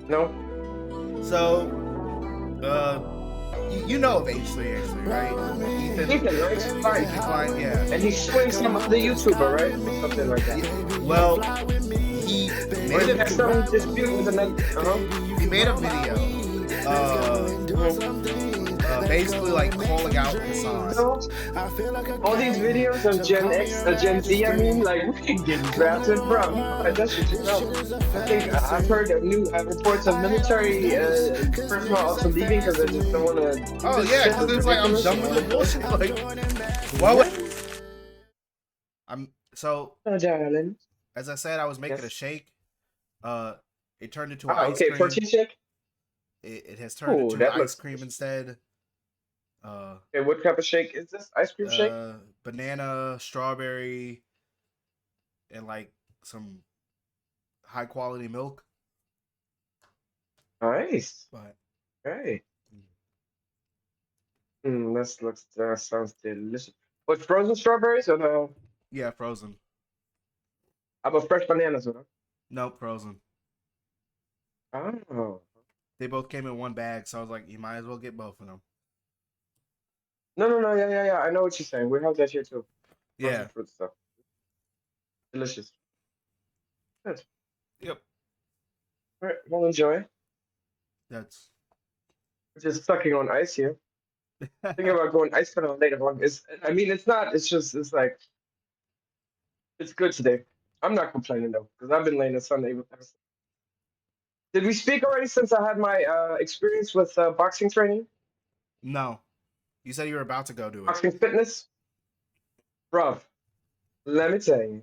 No. So, uh, you know of H3H3, right? Ethan, right? Fine. Ethan Klein, yeah. And he's suing some other YouTuber, right? Or something like that. Well, he Or made he had a some dispute with another. Uh-huh. he made a video, Mhm. basically like calling out Hassan. So all these videos of Gen X, Gen Z, I mean, like we getting drafted, bro. You know, like that shit is dumb. I think I've heard of new reports of military personnel also leaving because they just don't want to do Oh this yeah, shit. because It's it's like I'm ridiculous. done with the bullshit. Like, why would Yeah. I'm so? Oh, darling. As I said, I was making a Yes. shake. Uh, it turned into an Ah, ice okay. cream. Protein shake. It has turned Oh, into an that ice looks cream delicious. instead. Uh, Okay, what type of shake is this? Ice cream shake? Banana, strawberry, and like some high quality milk. Nice. But Okay. That sounds delicious. What, frozen strawberries or no? yeah, frozen. How about fresh bananas or no? Nope, frozen. Oh. They both came in one bag, so I was like, you might as well get both of them. No, no, no. Yeah, yeah, yeah. I know what you're saying. We have that here too. Frozen Yeah. fruit stuff. Delicious. Good. Yep. All right. Well, enjoy. That's. We're just sucking on ice here. Thinking about going ice cream later on. I mean, it's not. It's just. It's like. It's good today. I'm not complaining though, because I've been laying in Sunday with. Did we speak already since I had my experience with boxing training, No. You said you were about to go do it. boxing fitness? Bruv, let me tell you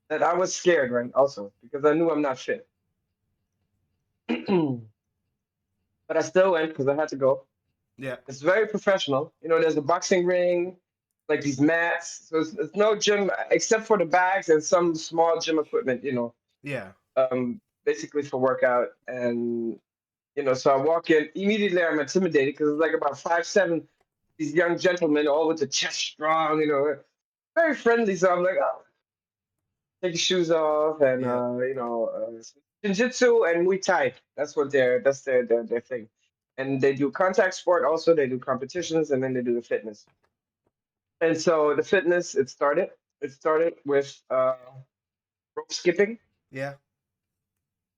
that I was scared, right? Also, because I knew I'm not fit. But I still went because I had to go. Yeah. It's very professional. You know, there's a boxing ring, like these mats. So it's no gym except for the bags and some small gym equipment, Yeah. basically for workout. And, so I walk in, immediately I'm intimidated because it's like about 5'7", these young gentlemen, all with the chest strong, very friendly. So I'm like, oh, take your shoes off and, Yep. jiu-jitsu and Muay Thai. That's their thing. And they do contact sport also. They do competitions and then they do the fitness. And so the fitness, it started. It started with rope skipping. Yeah.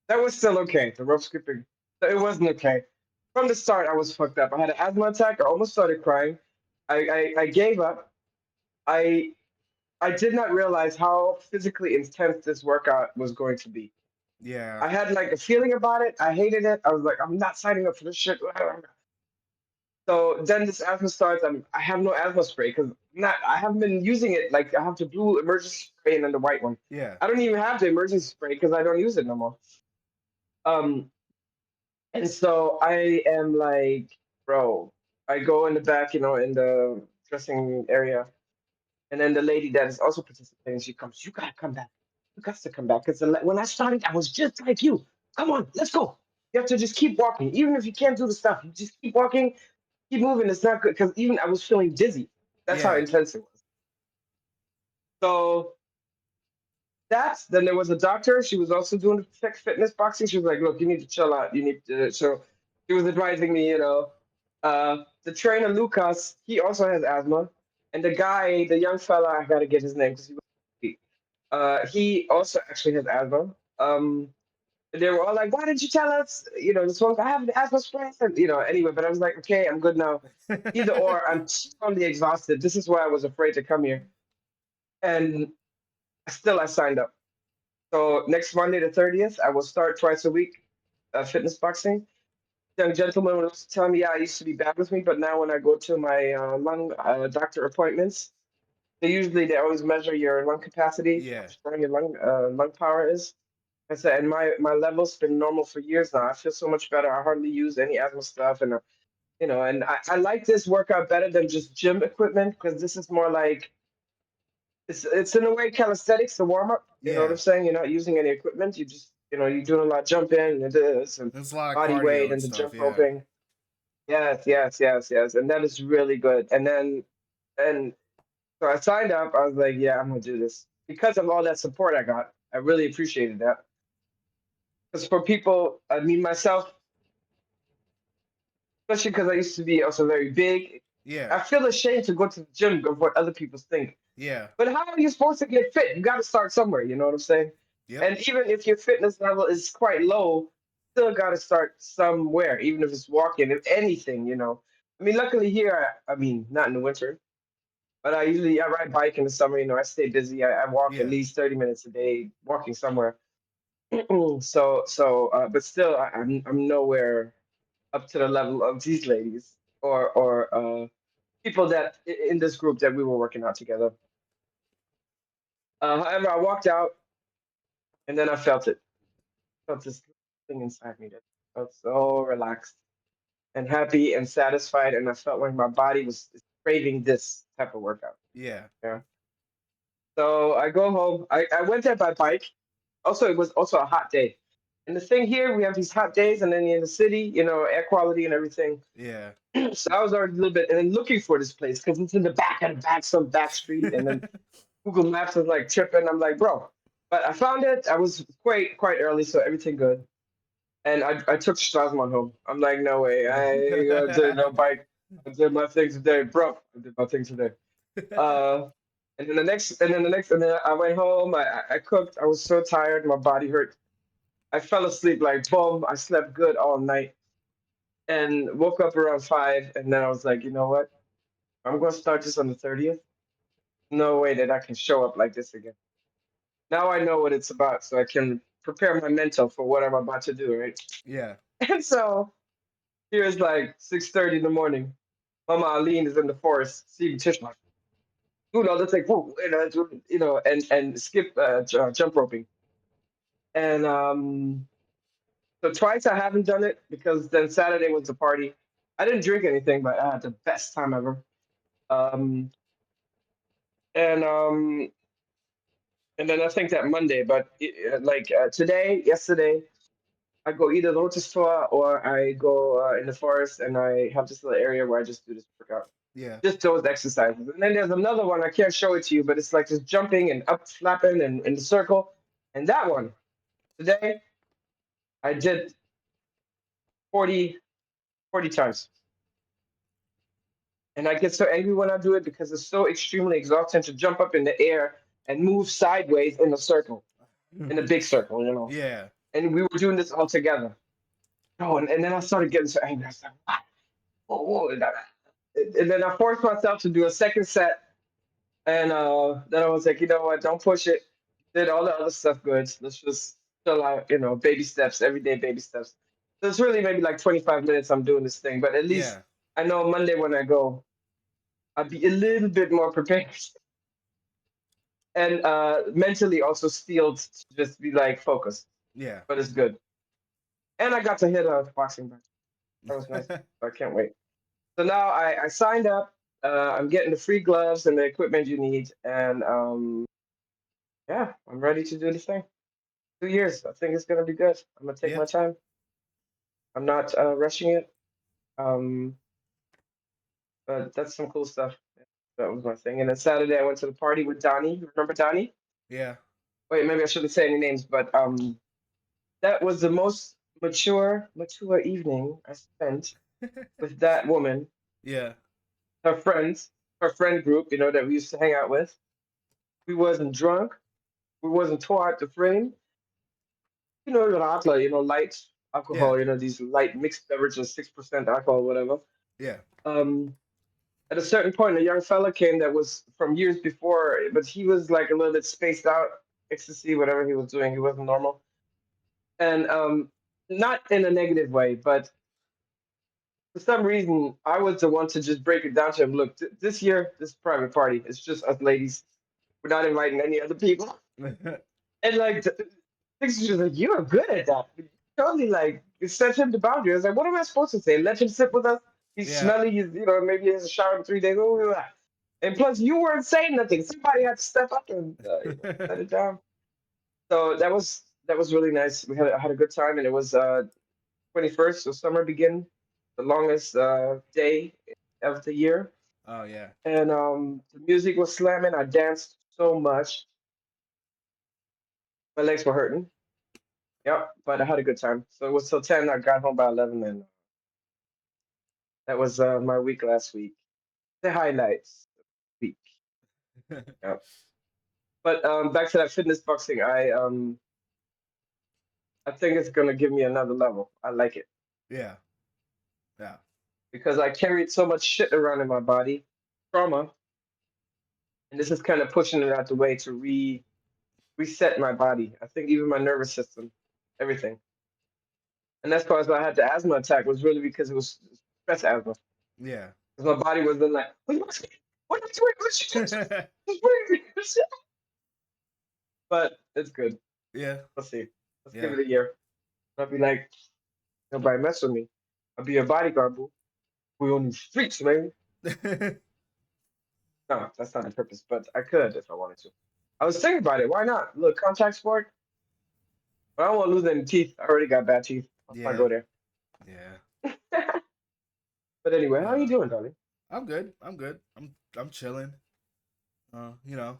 That was still okay. The rope skipping, it wasn't okay. From the start, I was fucked up. I had an asthma attack. I almost started crying. I gave up. I I did not realize how physically intense this workout was going to be. Yeah. I had like a feeling about it. I hated it. I was like, I'm not signing up for this shit. So then this asthma starts. I have no asthma spray because not I haven't been using it. Like I have the blue emergency spray and then the white one. Yeah. I don't even have the emergency spray because I don't use it no more. Um, and so I am like, bro, I go in the back, in the dressing area, and then the lady that is also participating, she comes. You gotta come back. You got to come back because when I started, I was just like you. Come on, let's go. You have to just keep walking, even if you can't do the stuff. You just keep walking, keep moving. It's not good because even I was feeling dizzy. That's how Yeah. intense it was. So then there was a doctor. She was also doing fitness boxing. She was like, "Look, you need to chill out. You need to." So she was advising me, the trainer Lucas, he also has asthma, and the guy, the young fella, I gotta get his name because he also actually has asthma. They were all like, "Why didn't you tell us?" This one, I have an asthma spray, and anyway. But I was like, "Okay, I'm good now." Either or, I'm totally exhausted. This is why I was afraid to come here, and still I signed up. So next Monday the 30th, I will start twice a week, fitness boxing. Young gentleman was telling me, yeah, I used to be bad with me, but now when I go to my lung doctor appointments, they always measure your lung capacity, how Yeah. strong your lung power is. I said, and my level's been normal for years now. I feel so much better. I hardly use any asthma stuff, and and I like this workout better than just gym equipment because this is more like it's in a way calisthenics, the warm up. You know what I'm Yeah. saying? You're not using any equipment. You just you're doing a lot of jumping and this and There's a lot of body cardio weight and and the stuff. jump Yeah. roping. Yes, yes, yes, yes, and that is really good. And so I signed up. I was like, yeah, I'm gonna do this because of all that support I got. I really appreciated that. Because for people, I mean myself, especially because I used to be also very big, Yeah. I feel ashamed to go to the gym of what other people think. Yeah. But how are you supposed to get fit? You got to start somewhere. You know what I'm saying? Yep. And even if your fitness level is quite low, still got to start somewhere. Even if it's walking, if anything, you know. I mean, luckily here, I mean, not in the winter, but I ride bike in the summer. You know, I stay busy. I walk at Yeah. least 30 minutes a day, walking somewhere. But still, I'm nowhere up to the level of these ladies or people that in this group that we were working out together. However, I walked out and then I felt it. Felt this thing inside me that felt so relaxed and happy and satisfied, and I felt like my body was craving this type of workout. Yeah. Yeah. So I go home. I went there by bike. Also, it was also a hot day. And the thing here, we have these hot days, and then in the city, you know, air quality and everything. Yeah. So I was already a little bit and then looking for this place because it's in the back of the back, some back street, and then Google Maps was like tripping. I'm like, bro. But I found it. I was quite early, so everything good. And I took Strasbourg home. I'm like, no way. I ain't gonna do no bike. I did my thing today, bro. I did my thing today. Uh, and then I went home. I cooked. I was so tired. My body hurt. I fell asleep like boom. I slept good all night and woke up around 5. And then I was like, you know what? I'm gonna start this on the 30th. No way that I can show up like this again. Now I know what it's about, so I can prepare my mental for what I'm about to do, right? Yeah. And so here's like 6:30 in the morning. Mama Aline is in the forest, seeing Tishma. You know, that's like, whoa, you know, and skip jump roping. And so twice I haven't done it because then Saturday was the party. I didn't drink anything, but I had the best time ever. Um, and um, and then I think that Monday, but today, yesterday, I go either road to store or I go in the forest and I have this little area where I just do this workout. Yeah. Just those exercises. And then there's another one, I can't show it to you, but it's like just jumping and up flapping and in the circle. And that one, today, I did 40, 40 times. And I get so angry when I do it because it's so extremely exhausting to jump up in the air and move sideways in a circle, in a big circle, you know. Yeah. And we were doing this all together. Oh, and then I started getting so angry. I was like, what? Whoa, whoa. And then I forced myself to do a second set. And then I was like, you know what? Don't push it. Did all the other stuff good. Let's just chill out, you know, baby steps, everyday baby steps. So it's really maybe like 25 minutes I'm doing this thing, but at least Yeah. I know Monday when I go, I'll be a little bit more prepared and mentally also steeled to just be like focused. Yeah. But it's good. And I got to hit a boxing match. That was nice. I can't wait. So now I signed up. I'm getting the free gloves and the equipment you need, and yeah, I'm ready to do this thing. 2 years. I think it's gonna be good. I'm gonna take Yeah. my time. I'm not rushing it. Um, but that's some cool stuff. That was my thing. And then Saturday I went to the party with Donnie. You remember Donnie? Yeah. Wait, maybe I shouldn't say any names, but that was the most mature evening I spent with that woman, Yeah. her friends, her friend group, you know, that we used to hang out with. We wasn't drunk. We wasn't tore out the frame. You know, radler, you know, light Yeah. alcohol, you know, these light mixed beverages, 6% alcohol, whatever. Yeah. Um, at a certain point, a young fella came that was from years before, but he was like a little bit spaced out, ecstasy, whatever he was doing, he wasn't normal. And not in a negative way, but for some reason, I was the one to just break it down to him. Look, this year, this private party, it's just us ladies. We're not inviting any other people. And like, Six was just like, you're good at that. Totally like, it set him the boundary. I was like, what am I supposed to say? Let him sit with us. He's Yeah. smelly. He's, you know, maybe he has a shower in 3 days. Blah, blah, blah. And plus, you weren't saying nothing. Somebody had to step up and set it down. So that was really nice. I had a good time, and it was 21st, so summer begin, the longest day of the year. Oh yeah. And the music was slamming. I danced so much. My legs were hurting. Yep, but I had a good time. So it was till 10. I got home by 11, and that was my week last week. The highlights week. Yep. But back to that fitness boxing. I think it's gonna give me another level. I like it Yeah, yeah, because I carried so much shit around in my body, trauma, and this is kind of pushing it out the way to reset my body. I think even my nervous system, everything. And that's why I had the asthma attack was really because it was stress asthma. yeah, Because my body was then like, what are you doing? What you doing? But it's good. yeah, Let's see. Let's give yeah. it a year. I'll be like, nobody mess with me. I'll be a bodyguard, boo. We on the streets, man. No, that's not the purpose, but I could if I wanted to. I was thinking about it. Why not? Look, contact sport. But I don't want to lose any teeth. I already got bad teeth. Let's not Yeah, go there. yeah. But anyway, how are you Uh, doing, darling? I'm good. I'm good. I'm chilling. You know,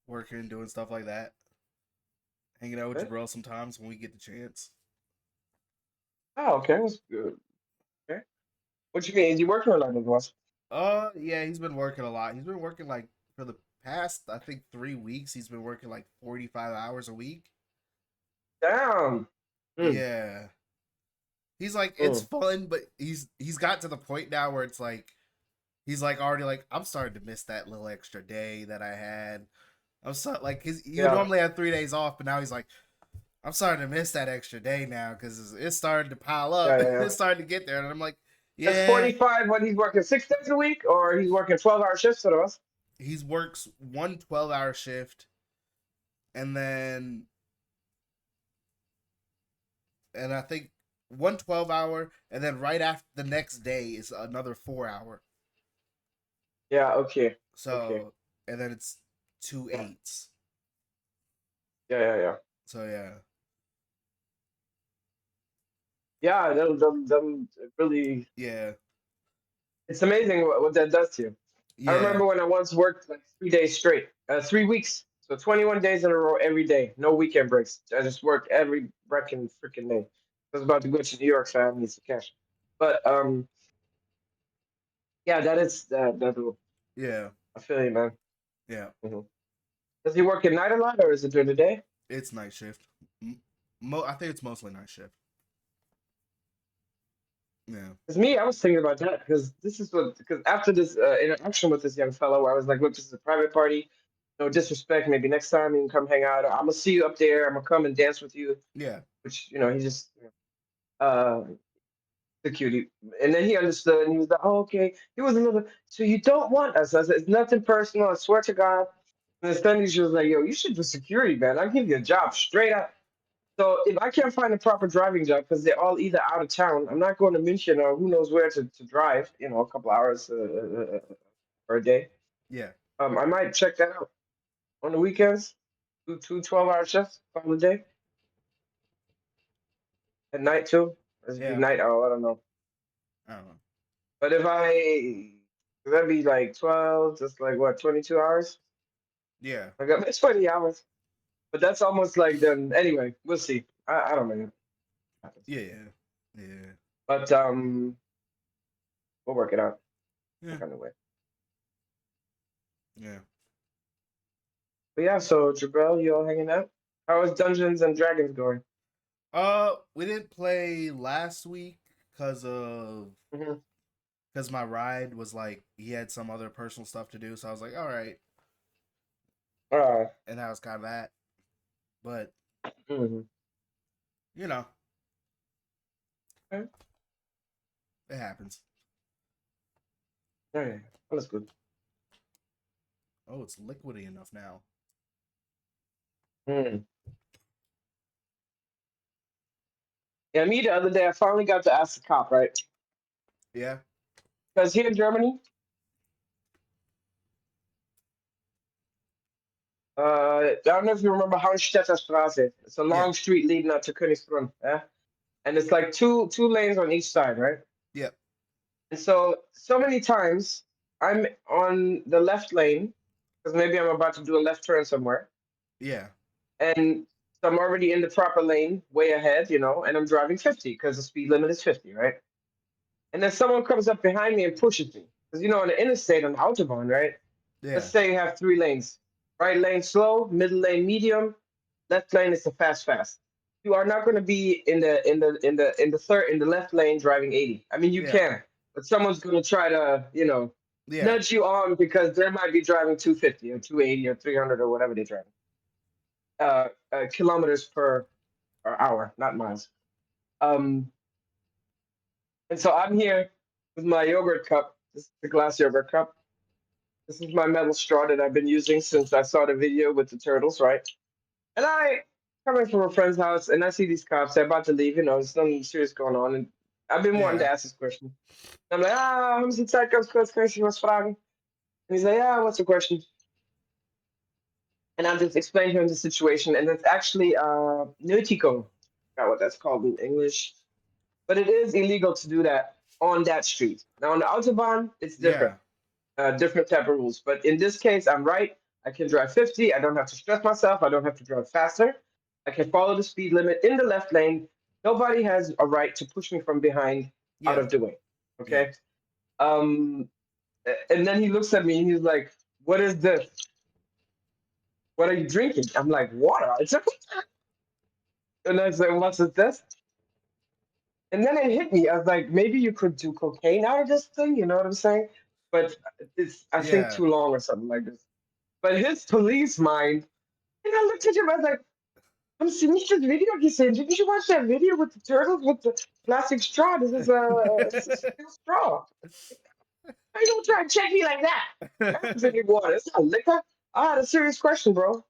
working, doing stuff like that. Hanging out with your Good. bro sometimes when we get the chance. Oh, okay. That's good. Okay. What you mean? Is you working on that, boss? Yeah, he's been working a lot. He's been working like for the past, I think, 3 weeks. He's been working like 45 hours a week. Damn. Mm, Yeah, he's like it's mm. fun, but he's got to the point now where it's like he's like already like I'm starting to miss that little extra day that I had. I'm so like his you Yeah. normally have 3 days off, but now he's like I'm starting to miss that extra day now because it's starting to pile Yeah, up. yeah, yeah. It's starting to get there, and I'm like, That's yeah, 45 when he's working 6 days a week, or he's working 12-hour shifts for us. he's works one 12-hour shift, and then and I think one 12-hour, and then right after the next day is another 4 hour. Yeah, okay. Okay. So and then it's two Yeah, eights. yeah, yeah, yeah. So yeah, Yeah, them really, yeah, it's amazing what that does to you. I yeah, remember when I once worked like 3 days straight, 3 weeks. So 21 days in a row every day, no weekend breaks. I just worked every freaking day. I was about to go to New York, so I need some cash. But yeah, that is that. yeah, I feel you, man. yeah. hmm Does he work at night a lot, or is it during the day? It's night shift. I think it's mostly night shift. Yeah, Because me, I was thinking about that because this is what because after this interaction with this young fellow, where I was like, look, this is a private party, no disrespect. Maybe next time you can come hang out. I'm gonna see you up there. I'm gonna come and dance with you. yeah, Which he just uh the cutie, and then he understood and he was like, oh okay. He was another. So you don't want us? I said it's nothing personal. I swear to God. And then she was like, yo, you should do security, man. I'll give you a job straight up. So if I can't find a proper driving job because they're all either out of town, I'm not going to München or who knows where to drive. A couple hours per day. yeah, I might check that out on the weekends. Do two 12-hour shifts on the day at night too. This would be yeah. night owl. I don't know. I don't know. But if that'd be like 12, just like what 22 hours. Yeah, I got 20 hours. But that's almost like then. Anyway, we'll see. I don't know. What happens. yeah, yeah, But we'll work it out some yeah, kind of way. yeah. But yeah, so Jabril, you all hanging out? How is Dungeons and Dragons going? We didn't play last week hmm because my ride was like he had some other personal stuff to do, so I was like, all right, Uh, and that was kind of that. But hmm you know, Okay. it happens. Yeah, yeah, that's good. Oh, it's liquidy enough now. Mm. Yeah, me the other day, I finally got to ask the cop, right? Yeah, Because here in Germany, I don't know if you remember Haunstetter Straße. It's a yeah, long street leading out to Königsbrunn, yeah? And it's like two lanes on each side, right? yeah, And so many times I'm on the left lane because maybe I'm about to do a left turn somewhere, yeah, and So I'm already in the proper lane, way ahead, and I'm driving 50 because the speed limit is 50, right? And then someone comes up behind me and pushes me. Because, on the interstate, on the Autobahn, right? Let's Yeah. say you have three lanes. Right lane slow, middle lane medium, left lane is the fast fast. You are not going to be in the left lane driving 80. I mean, you Yeah. can, but someone's going to try to, Yeah. nudge you on because they might be driving 250 or 280 or 300 or whatever they're driving. Kilometers per or hour, not miles. Um, and so I'm here with my yogurt cup. This is the glass yogurt cup. This is my metal straw that I've been using since I saw the video with the turtles, right? And I coming from a friend's house and I see these cops. They're about to leave. There's nothing serious going on. And I've been wanting Yeah. to ask this question. I'm like, haben Sie Zeit, ganz kurz, kann ich Sie was fragen? And he's like, yeah, what's the question? And I'm just explaining to him the situation. And it's actually Nötigung. I forgot what that's called in English. But it is illegal to do that on that street. Now on the Autobahn, it's different. Yeah. Different type of rules. But in this case, I'm right. I can drive 50. I don't have to stress myself. I don't have to drive faster. I can follow the speed limit in the left lane. Nobody has a right to push me from behind out Yeah. of the way. Yeah. Okay. Um, and then he looks at me and he's like, "What is this? What are you drinking?" I'm like, "Water." It's like, and I said, "What's this?" And then it hit me. I was like, maybe you could do cocaine out of this thing. You know what I'm saying? But it's, I think, Yeah. too long or something like this. But his police mind, and I looked at him, I was like, I'm seeing this video he said, didn't you watch that video with the turtles with the plastic straw? This is steel straw. How you gonna try to check me like that? I'm drinking water. It's not liquor. I had a serious question, bro.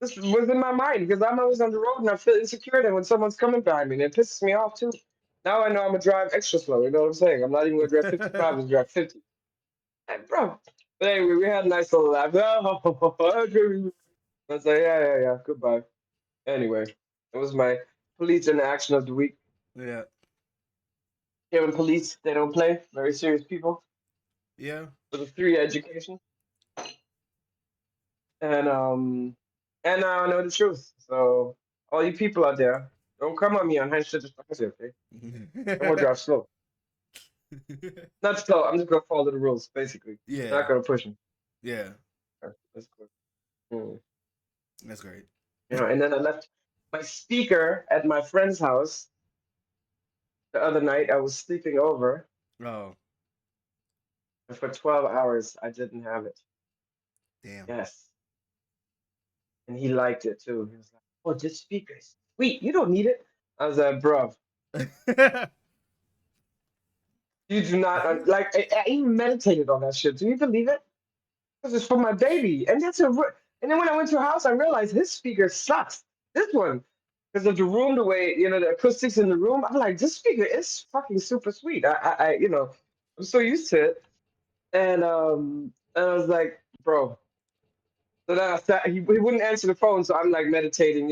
This was in my mind because I'm always on the road and I feel insecure then when someone's coming behind me and it pisses me off too. Now I know I'm gonna drive extra slow. You know what I'm saying? I'm not even gonna drive 55. I'm gonna drive 50. Like, bro. But anyway, we had a nice little laugh. I was like, yeah, yeah, yeah. Goodbye. Anyway, it was my police interaction of the week. Yeah. Here in police, they don't play. Very serious people Yeah. with a 3 education. And now I know the truth. So all you people out there, don't come on me on Heinz-Straße, okay? I'm gonna drive slow. Not slow. I'm just gonna follow the rules, basically. Yeah. Not gonna push them. Yeah. That's good. Mm. That's great. And then I left my speaker at my friend's house the other night. I was sleeping over, Oh, and for 12 hours I didn't have it. damn. Yes. And he liked it too. He was like, "Oh, this speaker is sweet. You don't need it." I was like, "Bro, you do not like." I even meditated on that shit. Do you believe it? This is for my baby, and and then when I went to her house, I realized this speaker sucks. This one, because of the room, the way the acoustics in the room. I'm like, this speaker is fucking super sweet. I'm so used to it, and I was like, bro. So then I sat, he wouldn't answer the phone, so I'm like meditating,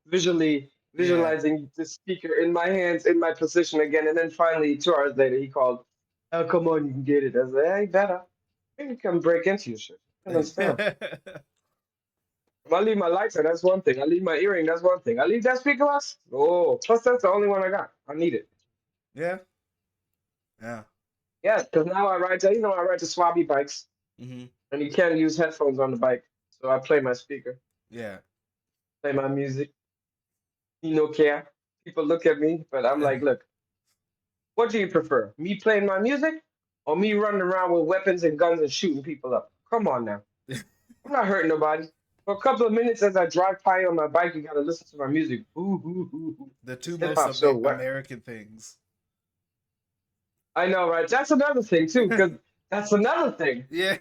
visually Yeah. visualizing the speaker in my hands, in my position again, and then finally 2 hours later he called. Oh, come on, you can get it. I was like, hey, better. Maybe come break into your shit. I don't understand. If I leave my lights on, that's one thing. I leave my earring, that's one thing. I leave that speaker box. Oh, plus that's the only one I got. I need it. Yeah. Yeah. Yeah, because now I ride the swabby bikes, Hmm. and you can't use headphones on the bike. So I play my speaker, Yeah. play my music. You no care. People look at me, but I'm like, look, what do you prefer? Me playing my music or me running around with weapons and guns and shooting people up? Come on now. I'm not hurting nobody. For a couple of minutes as I drive by on my bike, you gotta listen to my music. Ooh, ooh, ooh, ooh. The two This hip most hop so wet. American things. I know, right? That's another thing too, because that's another thing Yeah.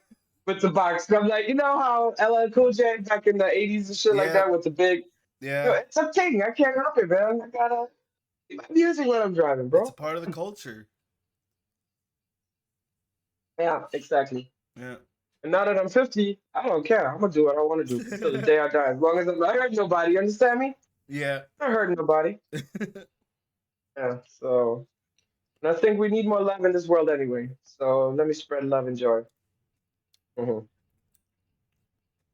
with the box. I'm like, you know how LL Cool J back in the '80s and shit like Yep. that with the big, Yeah. it's a thing. I can't help it, man. I gotta keep my music when I'm driving, It's a bro. part of the culture. Yeah, exactly. Yeah. And now that I'm 50, I don't care. I'm gonna do what I want to do till the day I die. As long as I'm not hurting nobody, you understand me? Yeah. I'm not hurting nobody. Yeah. So, and I think we need more love in this world anyway. So let me spread love and joy. Hmm.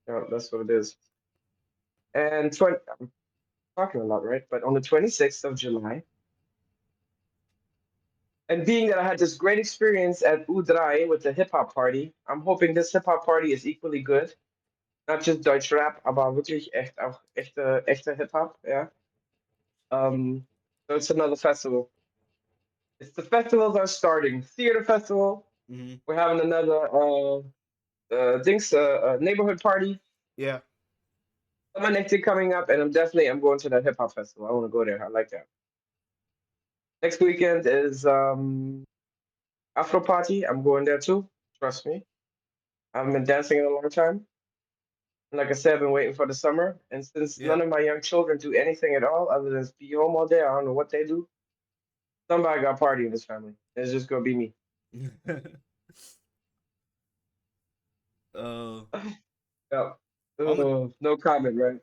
Yeah, that's what it is. And 20, talking a lot, right? But on the 26th of July, and being that I had this great experience at Udrai with the hip hop party, I'm hoping this hip hop party is equally good. Not just Deutschrap, aber wirklich echt auch echte Hip Hop, yeah. So it's another festival. It's the festivals are starting. Theater festival. Mm-hmm. We're having another neighborhood party. Yeah. Summer next year coming up, and I'm going to that hip hop festival. I want to go there. I like that. Next weekend is Afro party. I'm going there too. Trust me. I haven't been dancing in a long time. And like I said, I've been waiting for the summer. And since none Yep. of my young children do anything at all other than be home all day, I don't know what they do. Somebody got party in this family. It's just gonna be me. uh, Yeah. on the, No comment, right?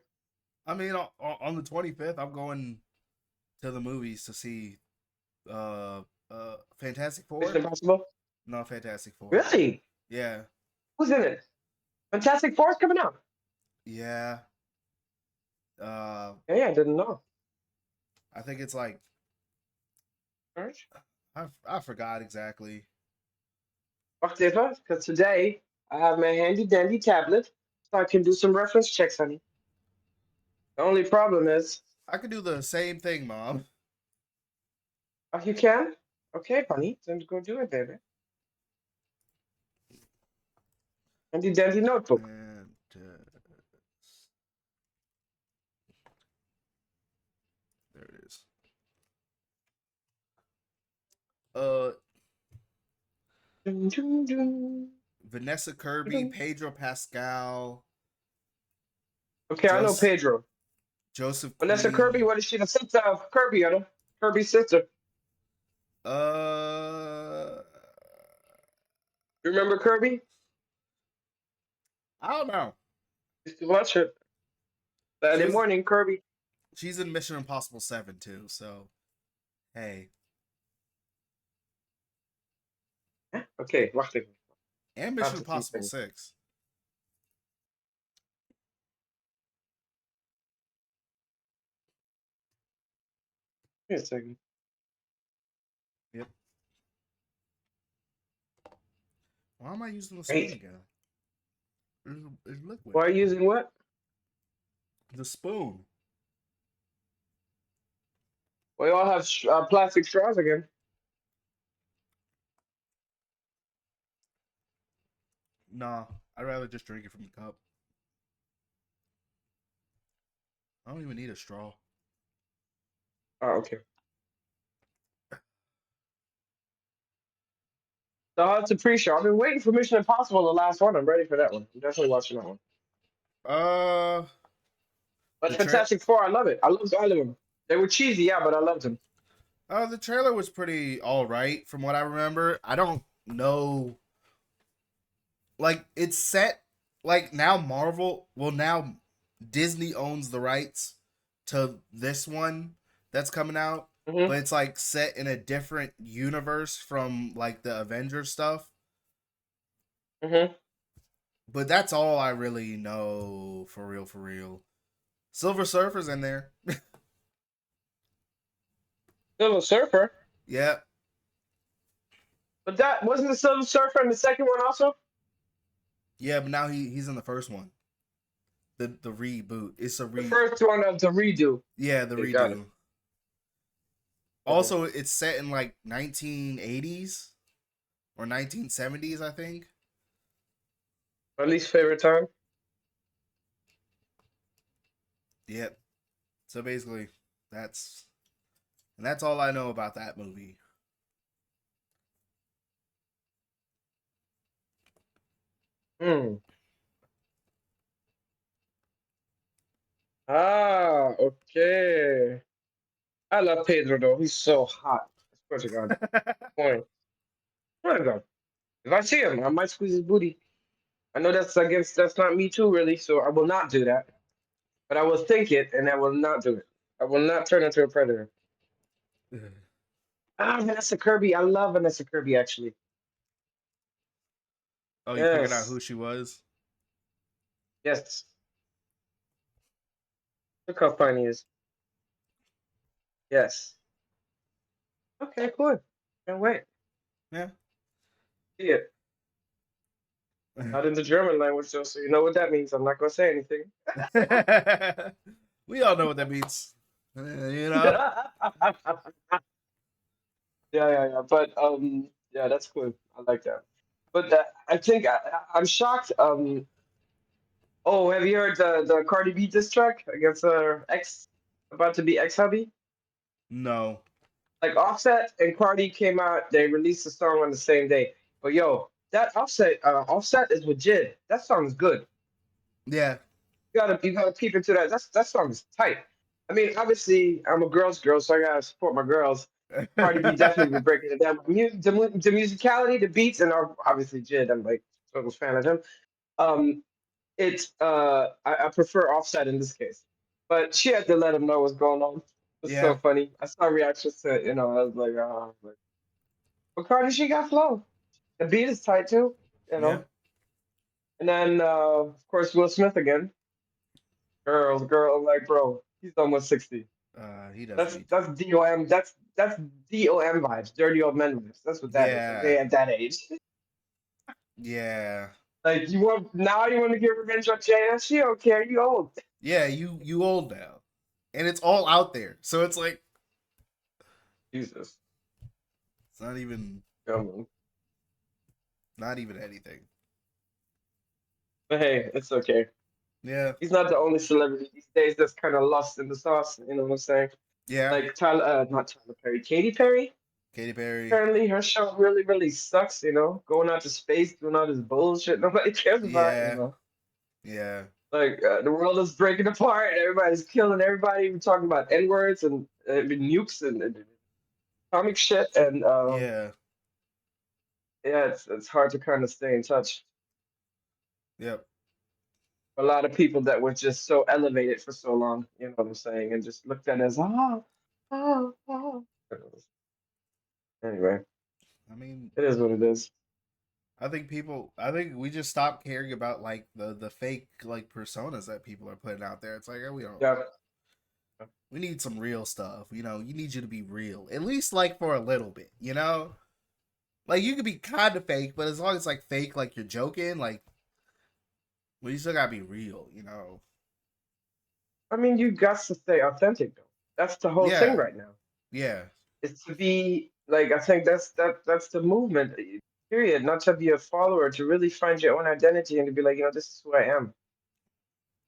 I mean, on the 25th, I'm going to the movies to see uh Fantastic Mission Four. Impossible. No, Fantastic Four. Really? Yeah, Who's in it? Fantastic Four is coming out. yeah. Uh, Yeah, I didn't know. I think it's like All right. I forgot exactly. Wacht even, because today I have my handy dandy tablet, so I can do some reference checks, honey. The only problem is, I could do the same thing, Mom. oh, you can? Okay, honey, then go do it, baby. Handy dandy notebook. And there it is. Uh, Dun, dun, dun, Vanessa Kirby, dun. Pedro Pascal, Okay, I know Joseph Pedro. Joseph Vanessa Kirby, Queen. what is she? The sister of Kirby, you know? Kirby's sister. Uh, You remember Kirby? I don't know. Used to watch it. She Saturday was morning, Kirby. she's in Mission Impossible 7 too. So hey, Huh? Okay, wacht even. and I have Mission to see Impossible things. 6. Wait a second. Yep. Why am I using the spoon Great. again? It's liquid. Why are you using what? The spoon. We all have plastic straws again. Nah, I'd rather just drink it from the cup. I don't even need a straw. Oh, okay. So it's a pre-show. I've been waiting for Mission Impossible, the last one. I'm ready for that one. I'm definitely watching that one. Uh, But the tra- Fantastic Four, I love it. I loved all of them. They were cheesy, yeah, but I loved them. the trailer was pretty all right from what I remember. I don't know. Like it's set like now Marvel. Well, now Disney owns the rights to this one that's coming out, Hmm. but it's like set in a different universe from like the Avengers stuff. Hmm. But that's all I really know for real. For real, Silver Surfer's in there. Silver Surfer. Yeah, But that wasn't the Silver Surfer in the second one also? yeah, but now he's in the first one. The reboot. It's a The re. first one of the redo. Yeah, the Okay, got it. redo. Okay. Also, it's set in like 1980s or 1970s, I think. My least favorite time. Yep. So basically, that's that's all I know about that movie. Hmm. Ah, okay. I love Pedro though. He's so hot. I swear to God. Point. Swear to God. If I see him, I might squeeze his booty. I know that's not me too, really. So I will not do that. But I will think it, and I will not do it. I will not turn into a predator. Ah, Vanessa Kirby. I love Vanessa Kirby actually. Oh, you figured out Yes, who she was? yes. Look how fine he is. Yes. Okay, cool. Can't wait. Yeah. See it. Not in the German language though, so you know what that means. I'm not gonna say anything. We all know what that means. You know? Yeah, yeah. But yeah, that's cool. I like that. But I think I'm shocked. Oh, have you heard the Cardi B diss track against her ex, about to be ex hubby? No. Like Offset and Cardi came out, they released the song on the same day. But yo, that Offset is legit. That song is good. Yeah. You gotta keep it to that. That song is tight. I mean, obviously, I'm a girl's girl, so I gotta support my girls. Cardi B definitely be breaking it down. The musicality, the beats, and obviously Jid. I'm like total fan of him. Um, it's I prefer Offset in this case, but she had to let him know what's going on. It's so Yeah. funny. I saw reactions to it. I was like, but Cardi, she got flow. The beat is tight too. You Yeah. know, and then of course Will Smith again. Girl, like bro, he's almost 60. He doesn't That's need to. that's DOM. That's DOM vibes. Dirty old men vibes. That's what that is. Like Yeah. they at that age. Yeah. Like you want to get revenge on Jada? She don't care. You old. Yeah, you old now. And it's all out there. So it's like Jesus. it's not even Come on. not even anything. But hey, it's okay. Yeah. He's not the only celebrity these days that's kind of lost in the sauce. You know what I'm saying? Yeah. Like Tyler, not Tyler Perry, Katy Perry. Katy Perry. Apparently, her show really sucks. Going out to space, doing all this bullshit nobody cares about. Yeah. Yeah. Like the world is breaking apart. Everybody's killing everybody. We're talking about N words and nukes and comic shit. And Yeah. yeah, it's hard to kind of stay in touch. Yep. A lot of people that were just so elevated for so long. You know what I'm saying? And just looked at it as oh. Anyway, I mean, it is what it is. I think we just stopped caring about like the fake like personas that people are putting out there. It's like we don't Yeah. we need some real stuff. You need you to be real. At least like for a little bit, you know? Like you could be kind of fake, but as long as like fake like you're joking, like well you still got to be real, you know. I mean, you got to stay authentic though. That's the whole thing Yeah. right now. Yeah. Is to be like I think that's the movement. Period. Not to be a follower, to really find your own identity and to be like, this is who I am.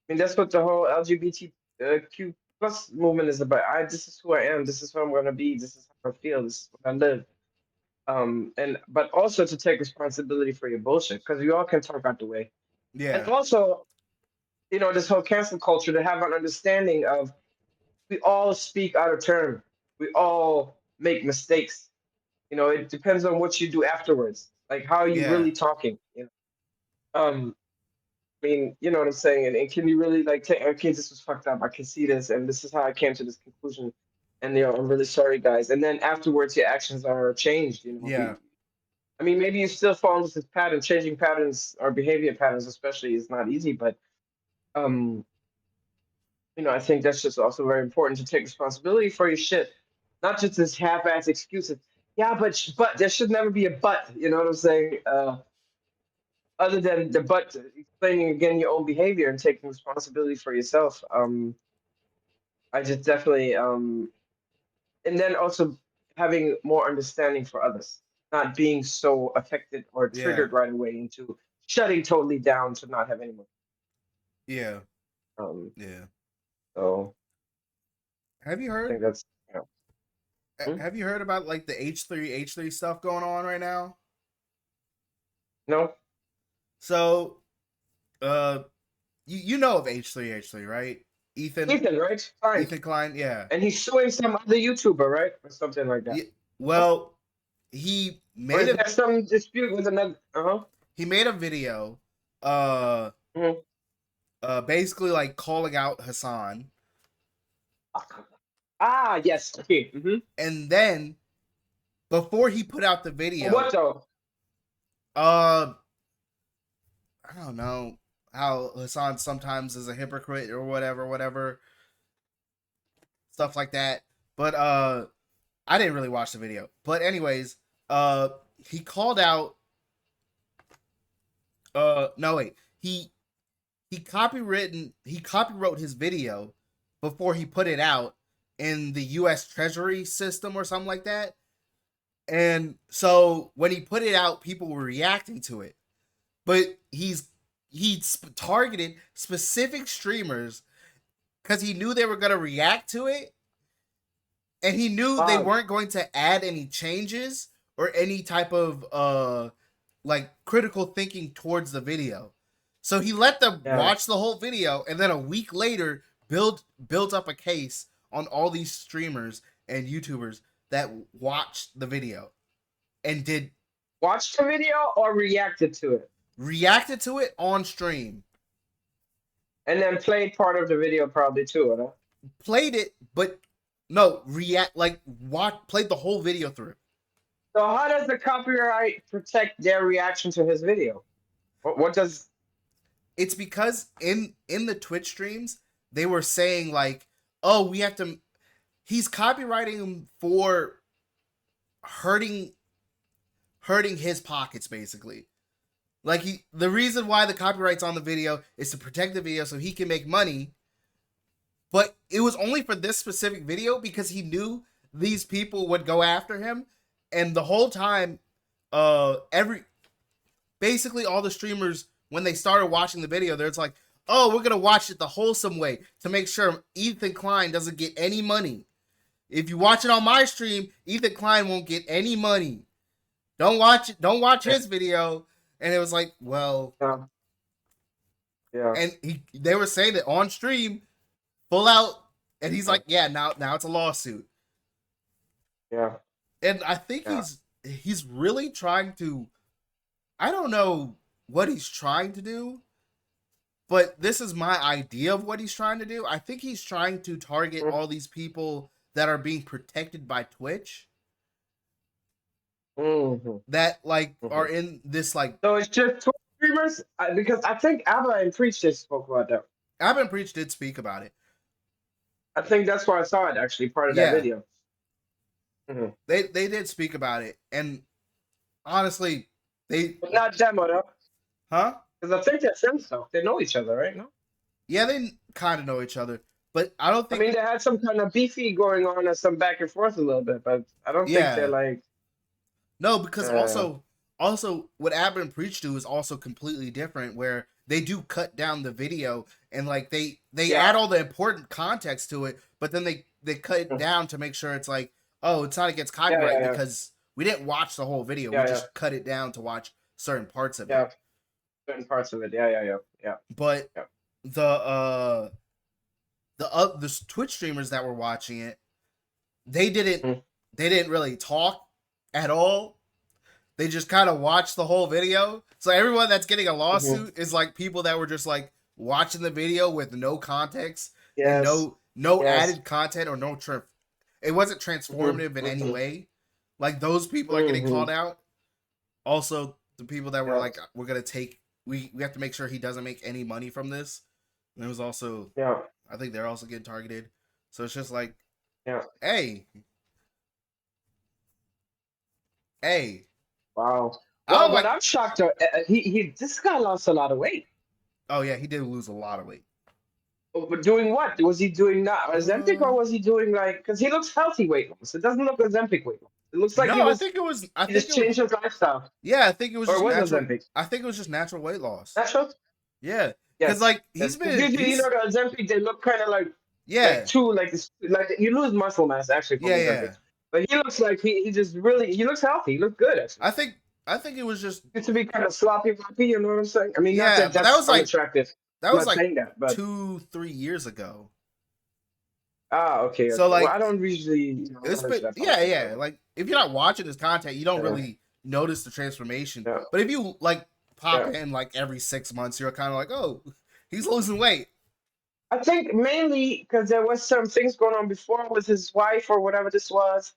I mean, that's what the whole LGBTQ plus movement is about. This is who I am. This is who I'm gonna be. This is how I feel. This is what I live. And but also to take responsibility for your bullshit because we all can talk out the way. And Yeah. also, this whole cancel culture to have an understanding of we all speak out of turn. We all make mistakes. It depends on what you do afterwards. Like how are you Yeah. really talking? I mean, you know what I'm saying? And can you really like take, okay, this was fucked up. I can see this, and this is how I came to this conclusion. And I'm really sorry, guys. And then afterwards, your actions are changed. Yeah. I mean, maybe you still fall into this pattern. Changing patterns or behavior patterns, especially, is not easy. But um, I think that's just also very important to take responsibility for your shit, not just this half-ass excuses. Yeah, but there should never be a but. You know what I'm saying? Other than the but, explaining again your own behavior and taking responsibility for yourself. I just definitely and then also having more understanding for others, not being so affected or Yeah. triggered right away into shutting totally down to not have anyone. Yeah. Um, Yeah. so Have you I heard think that's Hmm? have you heard about like the H3H3 stuff going on right now? No, So, uh you know of H3H3, right? Ethan Ethan, right? Fine, Ethan Klein, yeah. and he's suing some other YouTuber, right, or something like that. Yeah. Huh? Well, he Or made is a there some dispute with another? he made a video uh Mhm. basically like calling out Hassan, Ah, yes. Okay. and then before he put out the What video, though? uh I don't know how Hassan sometimes is a hypocrite or whatever, stuff like that. But I didn't really watch the video. But anyways, uh he called out no wait. He copywrote his video before he put it out in the US Treasury system or something like that. And so when he put it out, people were reacting to it. But targeted specific streamers because he knew they were going to react to it, and he knew they Wow. weren't going to add any changes or any type of like critical thinking towards the video. So he let them Yeah. watch the whole video, and then a week later built up a case on all these streamers and YouTubers that watched the video and did Watched the video or reacted to it, reacted to it on stream. and then played part of the video probably too, huh? Played it, but no, react like watch played the whole video through. So how does the copyright protect their reaction to his video? What does? It's because in the Twitch streams they were saying like, oh, we have to. He's copywriting him for hurting his pockets basically. Like the reason why the copyright's on the video is to protect the video so he can make money. But it was only for this specific video because he knew these people would go after him, and the whole time, every basically all the streamers when they started watching the video, they're like, "Oh, we're gonna watch it the wholesome way to make sure Ethan Klein doesn't get any money. If you watch it on my stream, Ethan Klein won't get any money. Don't watch it. Don't watch his video." And it was like, well, Yeah. Yeah. and they were saying that on stream, full out, and he's like, "Yeah, now it's a lawsuit." Yeah. And I think Yeah. he's really trying to. I don't know what he's trying to do, but this is my idea of what he's trying to do. I think he's trying to target all these people that are being protected by Twitch, Mm-hmm. that like Mm-hmm. are in this like. So it's just Twitch streamers, because I think Abba and Preach just spoke about that. Abba and Preach did speak about it. I think that's where I saw it actually, part of that Yeah, video. Mm-hmm. they did speak about it, and honestly, they But not demo though, huh? because I think they're friends though. They know each other, right? No. Yeah, they kind of know each other, but I don't I think. mean, they had some kind of beefy going on and some back and forth a little bit, but I don't think they're Yeah, like. no, because Uh, also what Abba and Preach do is also completely different, where they do cut down the video and like they yeah. add all the important context to it, but then they cut it down to make sure it's like, oh, it's not against Yeah. copyright Yeah. because we didn't watch the whole video, we Yeah. Yeah. just cut it down to watch certain parts of it. Yeah. Certain parts of it. Yeah. Yeah. Yeah. Yeah. But Yeah. the the Twitch streamers that were watching it, they didn't Mhm. they didn't really talk at all. They just kind of watched the whole video. So everyone that's getting a Mhm. lawsuit is like people that were just like watching the video with no context and Yes. no Yes. added content or it wasn't Mhm. transformative in any Mhm. way. Like those people are getting Mhm. called out. Also, the people that were Yeah. like, we're gonna take we have to make sure he doesn't make any money from this. And it was also, Yeah. I think they're also getting targeted. So it's just like, Yeah. hey, hey, Wow. I Well, don't but like. I'm shocked. Though. He this guy lost a lot of weight. Oh yeah, he did lose a lot of weight. But doing what? Was he doing not Ozempic, or Uh, was he doing like? Because he looks healthy weight loss. It doesn't look Ozempic weight loss. It looks like no, I think it was. I he think just it was. changed his lifestyle, Yeah, I think it was or just it was natural. Ozempic. I think it was just natural weight loss. Natural. Yeah, because Yes. like Yes. Because usually, he's the Ozempic, they look kind of like yeah too like this, like you lose muscle mass actually from yeah Ozempic. yeah. But he looks like he just really he looks healthy. He looks good actually. I think it was just Used to be kind of sloppy, floppy. You know what I'm saying? I mean, not yeah, that but that that's was like unattractive. that I'm was not like saying that, but 2-3 years ago. okay, So okay. Well, like I don't usually it's watch been that yeah podcast, yeah. so Like if you're not watching his content, you don't yeah, really notice the transformation. yeah, But if you like pop yeah. in like every 6 months, you're kind of like, oh, he's losing weight. I think mainly because there was some things going on before with his wife or whatever this was,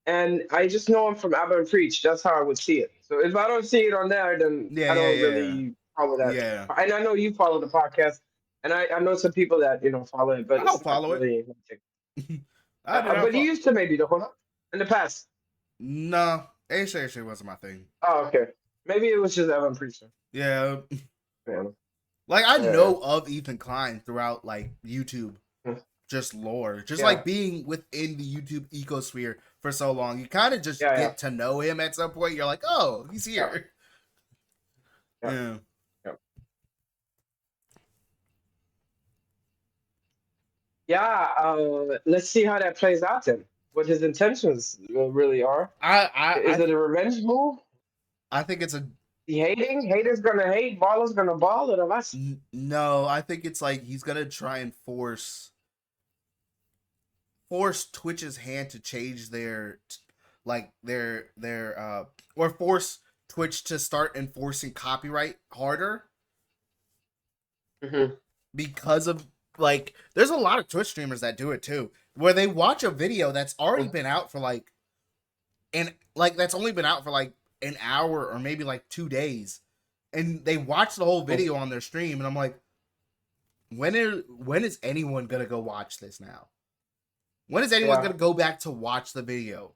and I just know him from Abba and Preach. That's how I would see it. So if I don't see it on there, then Yeah I yeah don't yeah really follow that. yeah. And I know you follow the podcast, and I know some people that follow it, but I don't it's not follow it. really my thing. I did not But you follow. used to maybe, though, huh? In the past. No, H3H3 wasn't my thing. Oh, okay. Maybe it was just Evan Priester. Yeah, Yeah. like I Yeah. know of Ethan Klein throughout like YouTube, Yeah. just lore, just Yeah. like being within the YouTube ecosphere for so long. You kind of just Yeah. Yeah. get to know him at some point. You're like, oh, he's Yeah. here. Yeah. Yeah. Yeah. Yeah. Let's see how that plays out then. What his intentions really are. I Is it a revenge move? I think it's a He hating? Haters gonna hate. Ballers gonna ball. Or that's no. I think it's like he's gonna try and force Twitch's hand to change their or force Twitch to start enforcing copyright harder hmm because of like there's a lot of Twitch streamers that do it too, where they watch a video that's already been out for like that's only been out for like an hour or maybe like 2 days, and they watch the whole video on their stream, and I'm like, when is anyone gonna go watch this now? When is anyone Yeah. gonna go back to watch the video?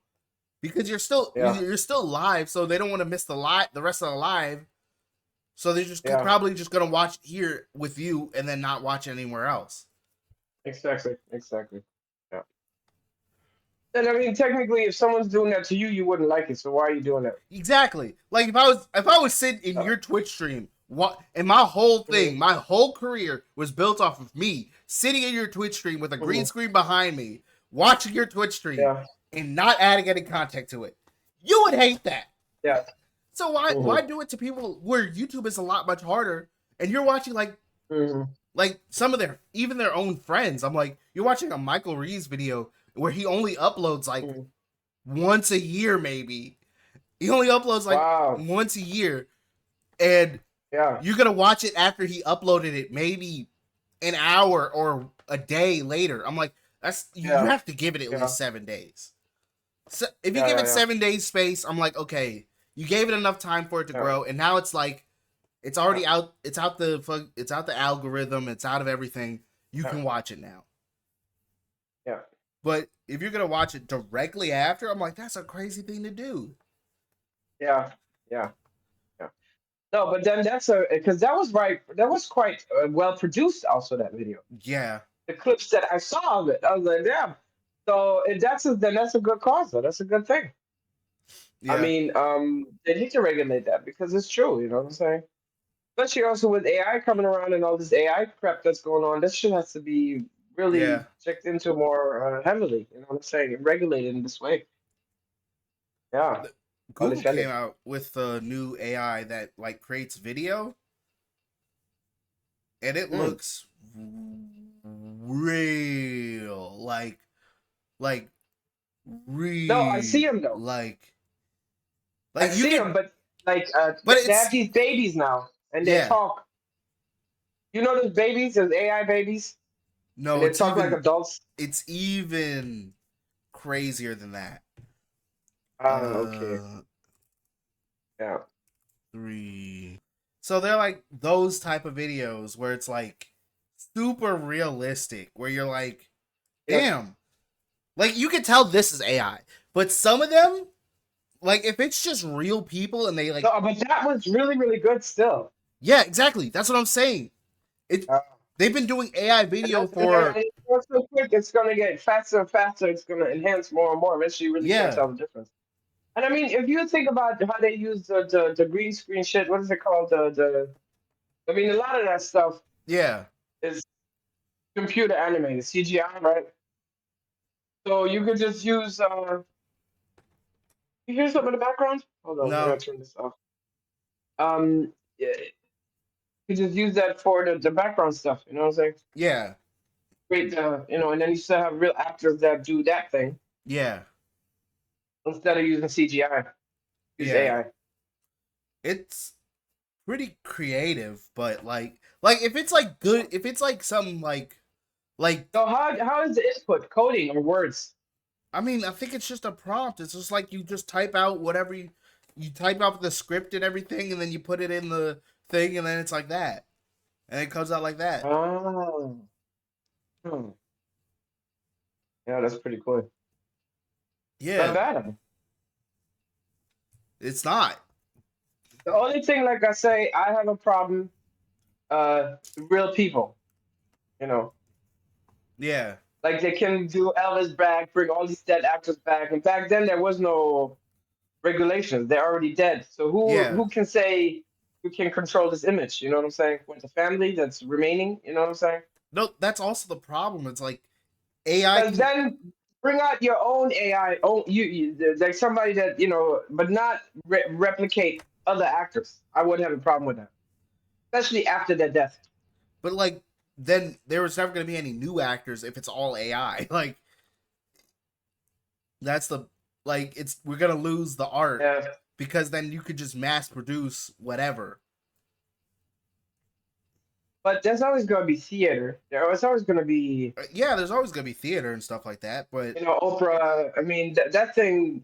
Because Yeah. you're still live, so they don't want to miss the rest of the live. So they're just Yeah. probably just gonna watch here with you and then not watch anywhere else. Exactly. Exactly. Yeah. And I mean, technically, if someone's doing that to you, you wouldn't like it. So why are you doing that? Exactly. Like if I was sitting in Uh, your Twitch stream, what and my whole thing, mhm, my whole career was built off of me sitting in your Twitch stream with a green mhm. screen behind me, watching your Twitch stream Yeah. and not adding any content to it. You would hate that. Yeah. So why hmm do it to people where YouTube is a lot much harder and you're watching hmm like some of their own friends. I'm like, you're watching a Michael Reeves video where he only uploads like hmm once a year maybe. He only uploads like Wow. once a year, and Yeah. you're gonna watch it after he uploaded it maybe an hour or a day later. I'm like, that's you Yeah. have to give it at Yeah. least 7 days. So if you Yeah. give Yeah. it Yeah. 7 days space, I'm like, okay, you gave it enough time for it to Yeah. grow, and now it's like it's Yeah. already out. It's out the algorithm. It's out of everything. You Yeah. can watch it now. Yeah. But if you're gonna watch it directly after, I'm like, that's a crazy thing to do. Yeah. Yeah. Yeah. No, but then that's a because that was right. That was quite well produced. Also, that video, Yeah, the clips that I saw of it, I was like, damn. So if that's a good cause. Though. That's a good thing. I yeah, mean, they need to regulate that because it's true. You know what I'm saying? Especially also with AI coming around and all this AI prep that's going on, this shit has to be really yeah. checked into more heavily. You know what I'm saying? Regulated in this way. Yeah, I'll Google defend came it. out with the new AI that like creates video, and it Mm. looks real, like No, I real, see him though. I you see can, him, but like but they have it's these babies now, and they yeah. talk. You know those babies, those AI babies, and No, they talk like adults. it's even crazier than that. Ah, okay. Uh, Yeah. three. So they're like those type of videos where it's like super realistic, where you're like, Yep. damn, like you can tell this is AI, but some of them, like if it's just real people and they like, No, but that was really, really good still. yeah, exactly. That's what I'm saying. It Uh, they've been doing AI and video that's and for it's going so quick. It's gonna get faster and faster. It's gonna enhance more and more. Eventually, you really can't yeah, tell the difference. And I mean, if you think about how they use the green screen shit, what is it called? I mean, a lot of that stuff yeah, is computer animated, CGI, right? So you could just use. You hear something in the background? Hold on, I no, gotta turn this off. Yeah, you just use that for the background stuff. You know what I'm saying? yeah, Create and then you still have real actors that do that thing yeah, instead of using CGI. Use yeah. AI. It's pretty creative, but like if it's like good, if it's like some like So how is the input coding or words? I mean, I think it's just a prompt. It's just like you just type out whatever you type out the script and everything, and then you put it in the thing, and then it's like that, and it comes out like that. Oh. Hmm. Yeah, that's pretty cool. Not Yeah, bad. it's not. The only thing, like I say, I have a problem. Real people, you know, Yeah, like they can do Elvis back, bring all these dead actors back, and back then there was no regulations. They're already dead. So yeah. who can say who can control this image? You know what I'm saying? With the family that's remaining, you know what I'm saying? No, that's also the problem. It's like AI Because can. then bring out your own AI, own like somebody that but not replicate other actors. I wouldn't have a problem with that, especially after their death. But like, then there was never going to be any new actors if it's all AI. Like, that's the like it's we're gonna lose the art Yeah, because then you could just mass produce whatever. but there's always going to be theater. There's always going to be Yeah, there's always gonna be theater and stuff like that, opera. I mean, that thing.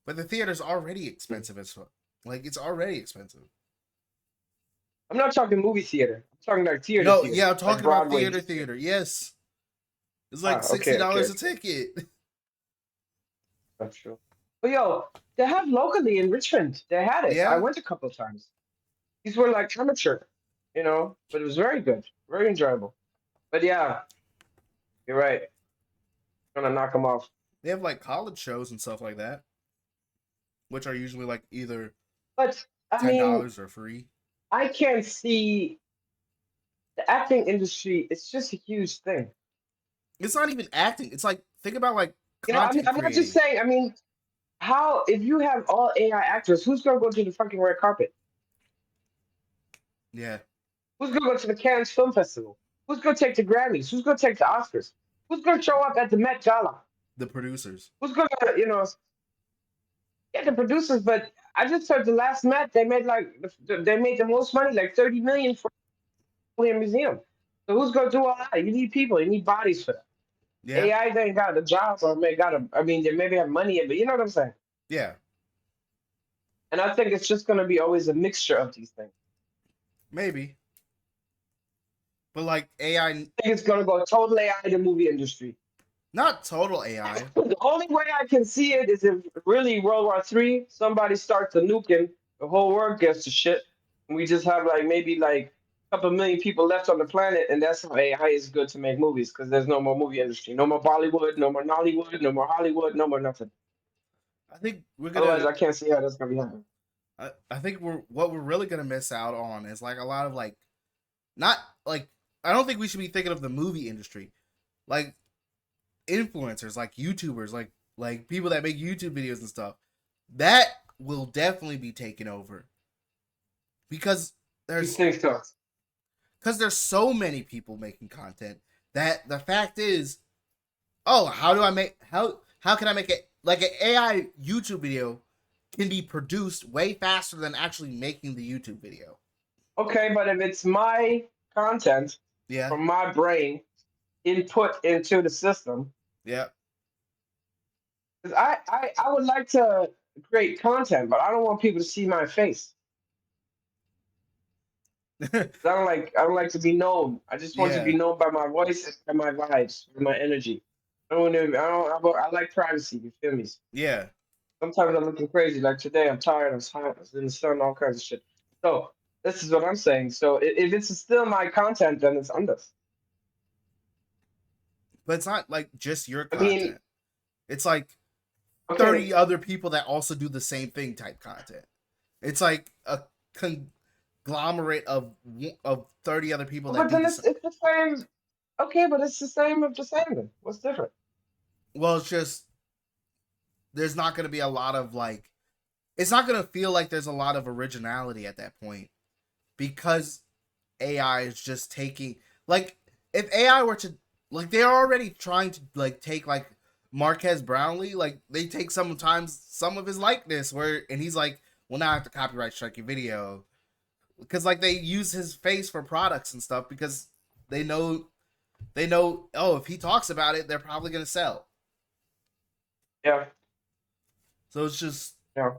but the theater's already expensive as fuck. Like it's already expensive. I'm not talking movie theater. I'm talking like theater, No, theater, yeah, I'm like talking about Broadway theater. theater. Theater, yes, it's like Ah, sixty okay, okay, dollars a okay. ticket. That's true. But yo, they have locally in Richmond. They had it. I Yeah, went a couple of times. These were like amateur, but it was very good, very enjoyable. But yeah, you're right. Gonna knock them off. they have like college shows and stuff like that, which are usually like either But I mean, $10 or free. I can't see the acting industry. It's just a huge thing. It's not even acting. It's like think about like I mean, content I'm not just creating. saying. I mean, how if you have all AI actors, who's gonna go to the fucking red carpet? Yeah, Who's gonna go to the Cannes Film Festival? Who's gonna take the Grammys? Who's gonna take the Oscars? Who's gonna show up at the Met Gala? the producers. Who's gonna, get the producers? But I just heard the last Met they made they made the most money, like 30 million for a museum. So who's gonna do all that? You need people. You need bodies for that. Yeah, AI they ain't got the jobs or may got a. I mean, they maybe have money, but you know what I'm saying. yeah, And I think it's just gonna be always a mixture of these things. maybe. But like AI, I think it's gonna go total AI the movie industry. not total AI. The only way I can see it is if really World War III, somebody starts a nuking, the whole world gets to shit, and we just have like maybe like a couple million people left on the planet, and that's how AI is good to make movies because there's no more movie industry, no more Bollywood, no more Nollywood, no more Hollywood, no more nothing. I think we're Otherwise, gonna. I can't see how that's gonna be happening. I think we're really gonna miss out on is like a lot of like not like I don't think we should be thinking of the movie industry like influencers like YouTubers like people that make YouTube videos and stuff that will definitely be taken over because You there's think so? there's so many people making content that the fact is, oh, how do I make how can I make it like an AI YouTube video can be produced way faster than actually making the YouTube video. Okay, but if it's my content Yeah, from my brain input into the system, yeah, 'cause I would like to create content, but I don't want people to see my face. I don't like to be known. I just want to be yeah, known by my voice and my vibes, and my energy. I don't. I like privacy. You feel me? yeah. Sometimes I'm looking crazy. Like today, I'm tired. I'm hot. I was in the sun. All kinds of shit. So this is what I'm saying. So if it's still my content, then it's under. But it's not like just your I mean, content. It's like okay, 30 other people that also do the same thing type content. It's like a conglomerate of 30 other people that but do then the it's same. it's the same. Okay, but it's the same of the same. Then what's different? Well, it's just there's not going to be a lot of like it's not going to feel like there's a lot of originality at that point because AI is just taking like if AI were to like they're already trying to like take like Marquez Brownlee like they take sometimes some of his likeness where and he's like well now I have to copyright strike your video because like they use his face for products and stuff because they know oh if he talks about it they're probably gonna sell Yeah, so it's just yeah.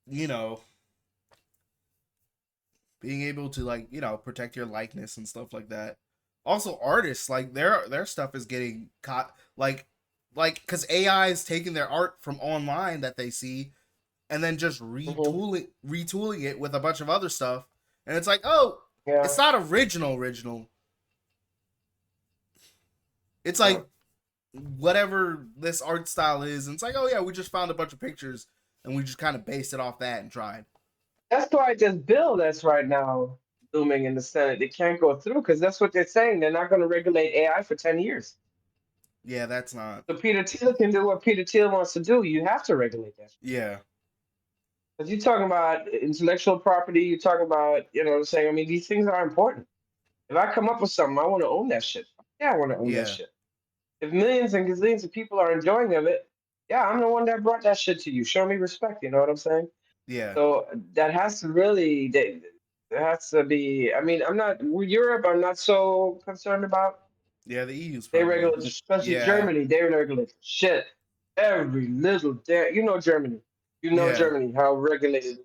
you know being able to like protect your likeness and stuff like that Also, artists like their stuff is getting caught like because AI is taking their art from online that they see and then just Hmm. retooling it with a bunch of other stuff, and it's like, oh, Yeah, it's not original. It's yeah. like whatever this art style is, and it's like, oh yeah, we just found a bunch of pictures and we just kind of based it off that and tried. That's why this bill that's right now looming in the Senate, it can't go through because that's what they're saying. They're not going to regulate AI for 10 years. Yeah, that's not. So Peter Thiel can do what Peter Thiel wants to do. You have to regulate that. Yeah, Because you're talking about intellectual property, you're talking about, you know what I'm saying? I mean, these things are important. If I come up with something, I want to own that shit. Yeah, I want to own that yeah, shit. If millions and gazillions of people are enjoying of it, yeah, I'm the one that brought that shit to you. Show me respect, you know what I'm saying? yeah, So that has to really, there has to be, I mean, I'm not, Europe, I'm not so concerned about. yeah. The EU's They probably. regulate, especially Yeah, Germany, they regulate shit. Every little damn, you know Germany. You know yeah. Germany, how regulated it is.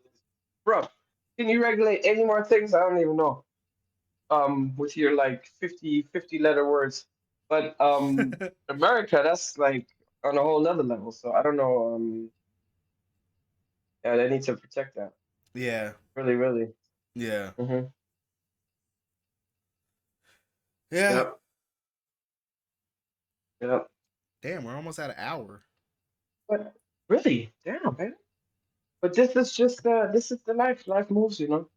Bro, can you regulate any more things? I don't even know. With your like 50 letter words. But America, that's like on a whole nother level. So I don't know. Yeah, they need to protect that. Yeah, Really, really. yeah, Hmm. yeah. Yep. Yep. Damn, we're almost at an hour. But really, damn, man. But this is the life. Life moves, you know.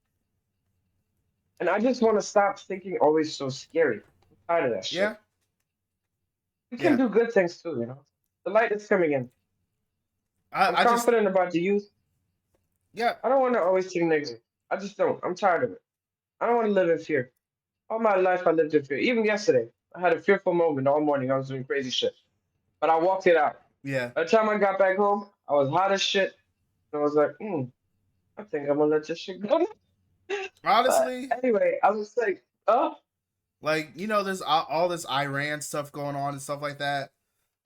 And I just want to stop thinking always so scary. I'm tired of that Yeah, shit. We can yeah. do good things too, you know. The light is coming in. I'm I just confident about the youth. yeah, I don't want to always think negative. I just don't. I'm tired of it. I don't want to live in fear. All my life I lived in fear. Even yesterday, I had a fearful moment all morning. I was doing crazy shit. But I walked it out. yeah. By the time I got back home, I was hot as shit. And I was like, I think I'm gonna let this shit go. But Honestly, anyway, I was like, oh, like there's all this Iran stuff going on and stuff like that.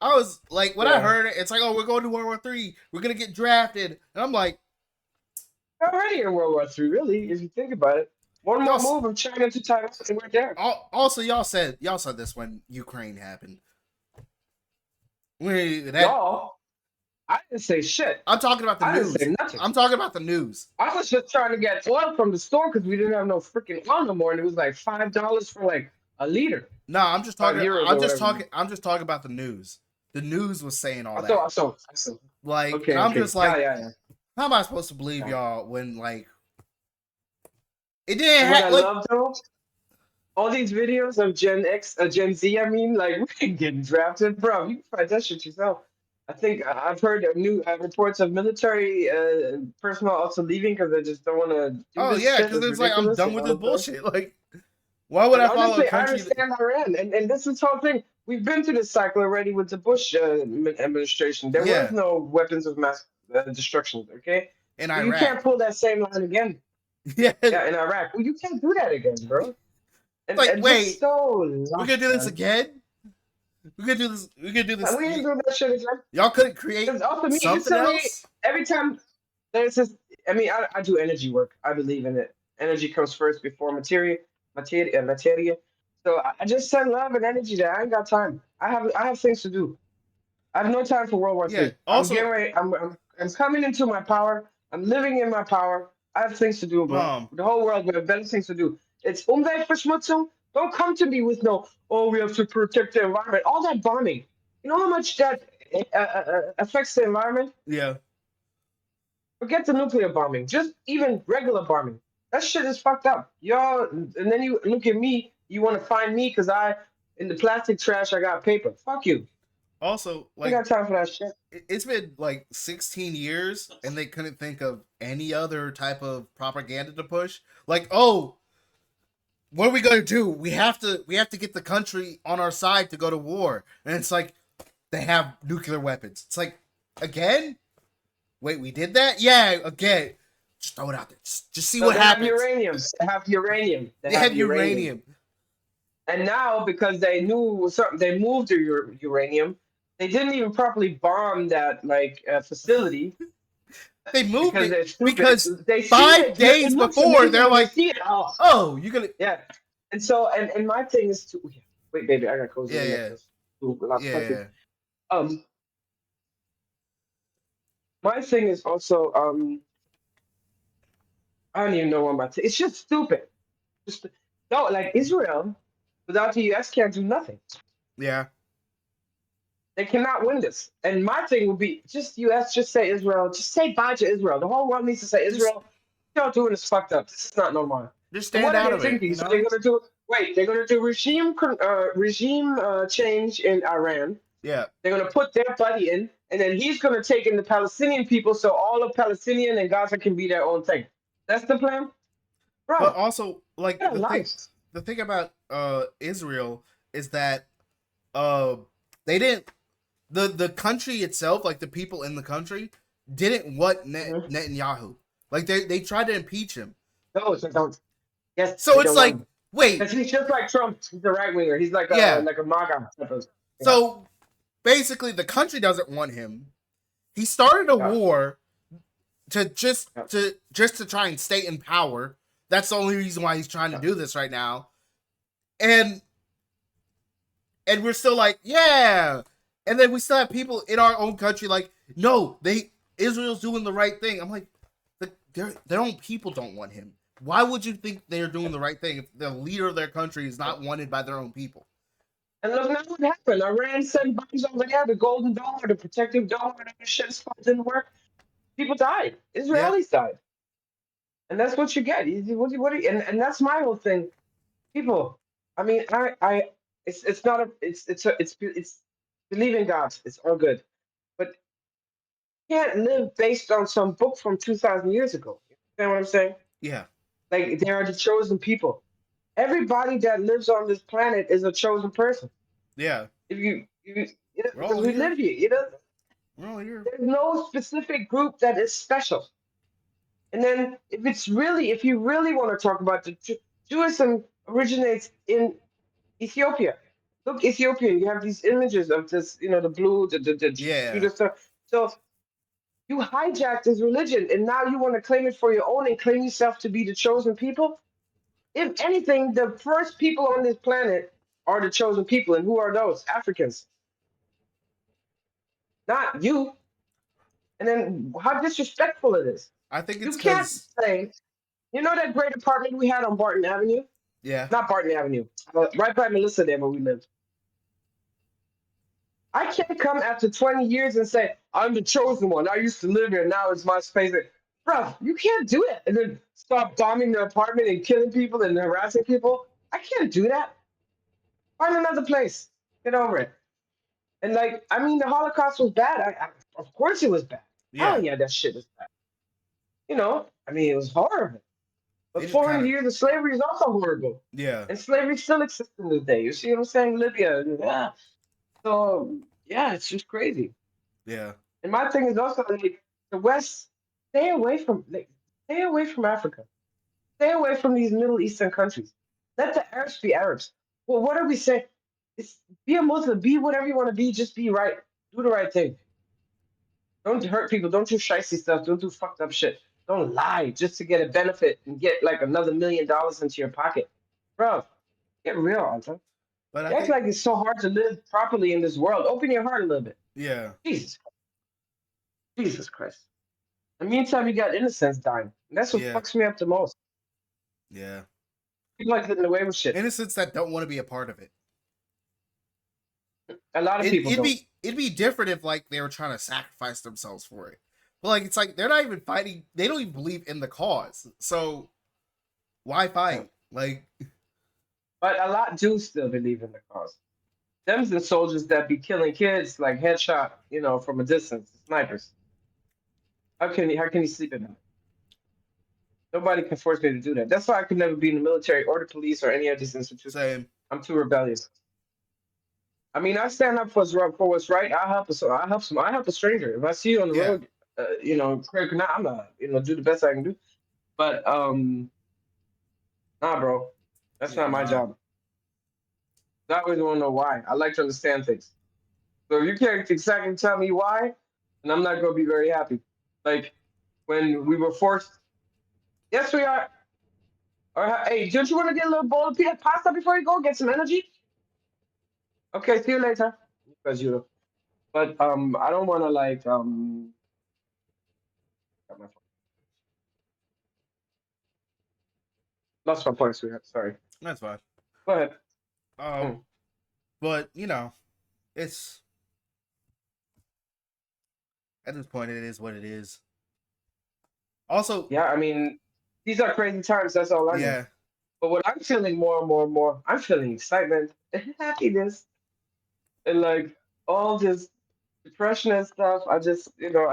I was like, when I yeah. heard it, it's like, oh, we're going to World War III. We're gonna get drafted, and I'm like, Already in World War III, really, if you think about it. One y'all. more move of China to Taiwan, and we're there. Also, y'all said this when Ukraine happened. We that Y'all, I didn't say shit. I'm talking about the I didn't news. say nothing. I'm talking about the news. I was just trying to get oil from the store because we didn't have no freaking oil no more, and it was like $5 for like a liter, No, I'm just talking. 5 euros I'm or just whatever. talking. I'm just talking about the news. The news was saying all that. I saw. Like, and Okay, I'm okay. just Yeah, like, yeah, yeah. how am I supposed to believe Yeah. y'all when like it didn't What I like love though, all these videos of Gen X, Gen Z, I mean, like, we ain't getting drafted, bro. You can find that shit yourself. I think I've heard of new reports of military personnel also leaving because they just don't want to do oh this yeah, shit. because It's it's like I'm ridiculous done and with all this this stuff. bullshit. Like, why would And I follow a honestly, I country that? understand Iran, and this is the whole thing. We've been through this cycle already with the Bush administration. There was Yeah, no weapons of mass destruction, okay? in Well, you Iraq. can't pull that same line again. Yeah, Yeah, in Iraq. Well, you can't do that again, bro. like, And just wait, so we're lost, gonna do this man. again. We're gonna do this. We're gonna do this. We ain't doing that shit again. Y'all couldn't create Because also me something instantly, else. every time there's this, I mean, I do energy work. I believe in it. Energy comes first before materia. So I just send love and energy there. I ain't got time. I have things to do. I have no time for World War Yeah. Three. I'm getting Also, ready. I'm coming into my power. I'm living in my power. I have things to do, bro. mom. The whole world, we have better things to do. It's Umweltverschmutzung. Don't come to me with no, oh, we have to protect the environment. All that bombing. You know how much that affects the environment? Yeah. Forget the nuclear bombing. Just even regular bombing. That shit is fucked up. Y'all, and then you look at me. You want to find me because in the plastic trash, I got paper. Fuck you. Also, I ain't like got time for that shit. it's been like 16 years and they couldn't think of any other type of propaganda to push. Like, oh, what are we going to do? We have to get the country on our side to go to war. And it's like they have nuclear weapons. It's like, again? Wait, we did that? Yeah, again. Just throw it out there. Just see No, what they have happens. uranium. They have uranium. They They have have uranium. uranium. And now, because they knew something, they moved the uranium. They didn't even properly bomb that like facility They moved because it they're stupid. because They see 5 it. It days looks before amazing they're when you like, see it. Oh, "Oh, you're gonna." yeah. And so, and my thing is to wait, baby, I gotta close the Yeah, window yeah, because a lot of country. yeah. Um, my thing is also I don't even know what my it's just stupid. Just no, like Israel without the US can't do nothing. Yeah. They cannot win this. And my thing would be just US, just say Israel, just say bye to Israel. The whole world needs to say Just Israel. What y'all doing is fucked up. This is not normal. just And stand what are out they of it, thinking? you So know? they're gonna do wait, they're gonna do regime change in Iran. Yeah. They're gonna put their buddy in, and then he's gonna take in the Palestinian people so all of Palestinian and Gaza can be their own thing. That's the plan? But Bro, also like get a life. the thing about Israel is that uh they didn't the country itself, like the people in the country, didn't want Mm-hmm. Netanyahu. Like they tried to impeach him. No, so don't. Yes, So they it's don't want like, him. wait, Because he's just like Trump. He's a right winger. He's yeah. like a MAGA type of. Yeah, So basically the country doesn't want him. He started a yeah, war to just yeah, to just to try and stay in power. That's the only reason why he's trying to yeah. do this right now. And we're still like, yeah. And then we still have people in our own country like, no, Israel's doing the right thing. I'm like, their own people don't want him. Why would you think they're doing the right thing if the leader of their country is not wanted by their own people? And look now what happened. Iran sent bombs over there, the Golden Dome or the protective dome, whatever shit spot didn't work. People died. Yeah, Israelis died. And that's what you get. And that's my whole thing. People, I mean, it's not a, it's believe in God. It's all good. But you can't live based on some book from 2,000 years ago. You understand what I'm saying? yeah, Like, they are the chosen people. Everybody that lives on this planet is a chosen person. yeah. If you know, We're because all we here. live here, you know, We're all here. there's no specific group that is special. And then if you really want to talk about the Judaism originates in Ethiopia. Look, Ethiopian, you have these images of this, you know, the blue, the Yeah, Judah stuff. So you hijacked this religion and now you want to claim it for your own and claim yourself to be the chosen people. If anything, the first people on this planet are the chosen people. And who are those? Africans, not you. And then how disrespectful it is. I think it's You can't because say, you know that great apartment we had on Barton Avenue? yeah, Not Barton Avenue, right by Melissa there where we lived. I can't come after 20 years and say, I'm the chosen one. I used to live here. Now it's my space. Bro, you can't do that. And then stop bombing the apartment and killing people and harassing people. I can't do that. Find another place. Get over it. And like, I mean, the Holocaust was bad. Of course it was bad. yeah. Hell yeah, that shit was bad. You know, I mean, it was horrible. They But just 400 kind of years of slavery is also horrible. yeah, And slavery still exists in this day. You see what I'm saying? Libya. Yeah. So, yeah, it's just crazy. yeah, And my thing is also like the West, stay away from Africa. Stay away from these Middle Eastern countries. Let the Arabs be Arabs. Well, what are we saying? It's be a Muslim, be whatever you want to be, just be right. Do the right thing. Don't hurt people. Don't do shicey stuff. Don't do fucked up shit. Don't lie just to get a benefit and get like another $1 million into your pocket. Bro, get real, Alta. but I You act think like it's so hard to live properly in this world. Open your heart a little bit. yeah, Jesus, Jesus Christ. In the meantime, you got innocents dying. And that's what yeah, fucks me up the most. yeah. People like getting away with shit. Innocents that don't want to be a part of it. A lot of people don't. It'd be different if like they were trying to sacrifice themselves for it. But like it's like they're not even fighting. They don't even believe in the cause. So why Yeah. fight? Like But a lot do still believe in the cause. Them's the soldiers that be killing kids like headshot, you know, from a distance, snipers. How can you sleep at night? Nobody can force me to do that. That's why I could never be in the military or the police or any of these institutions. saying I'm too rebellious. I mean, I stand up for what's right. I help us. I help a stranger. If I see you on the yeah, road, you know, crack or not, I'm gonna, you know, do the best I can do. But nah, bro, that's yeah, not my nah, job. I always want to know why. I like to understand things. So if you can't exactly tell me why, then I'm not gonna be very happy. Like when we were forced. Yes, we are. Or hey, don't you want to get a little bowl of pasta before you go? Get some energy. Okay, see you later. Because you, but I don't want to like got my phone. Lost my point, sweetheart. Sorry. That's fine. Go ahead. Hmm. Um, but you know, it's at this point it is what it is. Also, Yeah, I mean, these are crazy times. That's all I know. yeah, But what I'm feeling more and more and more, I'm feeling excitement and happiness and like all this depression and stuff. I just don't know.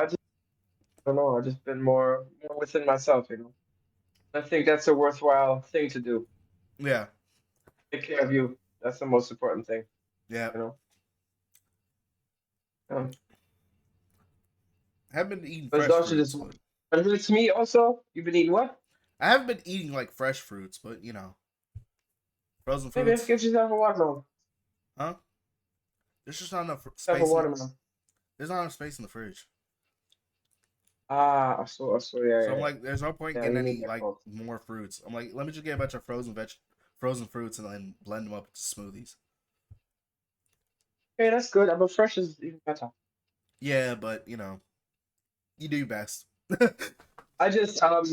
I just been more within myself. I think that's a worthwhile thing to do. yeah, Take care of you. That's the most important thing. yeah. You know. Um, I haven't been eating but it's fresh also fruits, just, but but it's me also. You've been eating what? I haven't been eating like fresh fruits, but frozen Maybe fruits, get yourself a watermelon. huh? There's just not enough Yourself a space in. watermelon. There's not enough space in the fridge, I saw. Yeah, so I'm yeah, like, there's no point yeah. getting You need any that like cold. more fruits. I'm like, let me just get a bunch of frozen fruits, and then blend them up into smoothies. Okay, that's good. But fresh is even better. Yeah, but you do best. I just I've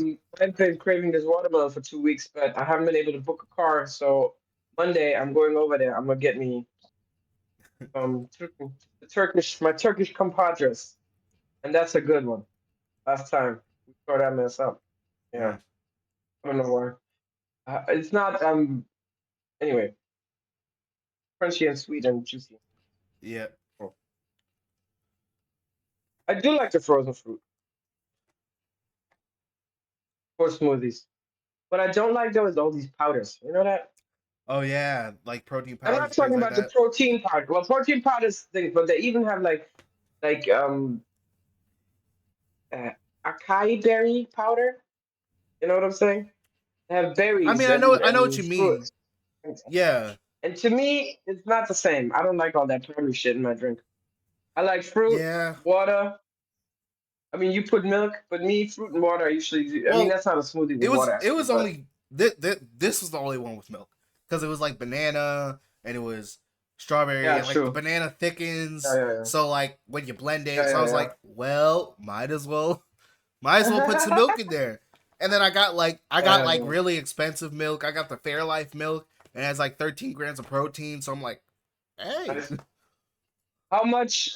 been craving this watermelon for 2 weeks, but I haven't been able to book a car. So Monday I'm going over there. I'm gonna get me my Turkish compadres, and that's a good one. Last time we tore that mess up. Yeah, Mm, I don't know why. It's not anyway, crunchy and sweet and juicy. yeah, Oh. I do like the frozen fruit for smoothies. What I don't like though is all these powders. You know that? oh yeah, like protein I'm powders not and things talking like about the that. protein powder. Well, protein powders things, but they even have like uh, acai berry powder. You know what I'm saying? They have I mean, berries I know what and you mean. fruits. Yeah, And to me, it's not the same. I don't like all that powdery shit in my drink. I like fruit, yeah. water. I mean, you put milk, but me, fruit and water, I usually do. I mean, Well, that's not a smoothie it with was water, it actually, was but only this was the only one with milk because it was like banana and it was strawberry yeah, and like the true. banana Yeah, thickens. yeah, So like when you blend it, so I was yeah. like, well, might as well put some milk in there. And then I got Yeah, like yeah, really expensive milk. I got the Fairlife milk and it has like 13 grams of protein. So I'm like, yeah. hey, Nice. How much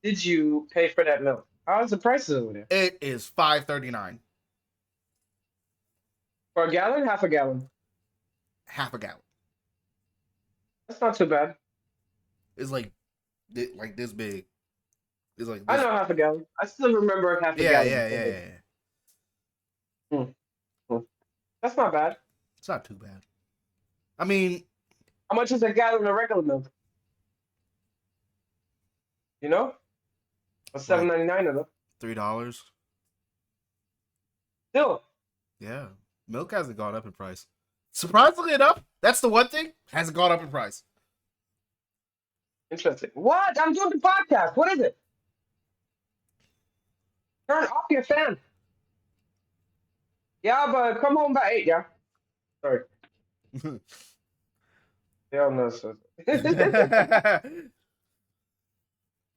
did you pay for that milk? How's the prices over there? it is 5.39, For a gallon, half a gallon. half a gallon. That's not too bad. It's like this big. It's like I this. know half a gallon. I still remember half a Yeah, gallon yeah, before yeah, big. yeah, yeah. Hmm, hmm. That's not bad. It's not too bad. I mean, How much is a gallon of regular milk? You know? Or seven like ninety nine of them. $3. Still Yeah, milk hasn't gone up in price. Surprisingly enough, that's the one thing hasn't gone up in price. interesting. What? I'm doing the podcast. What is it? Turn off your fan. Yeah, but come home by 8, yeah? Sorry. Yeah, no, so. uh,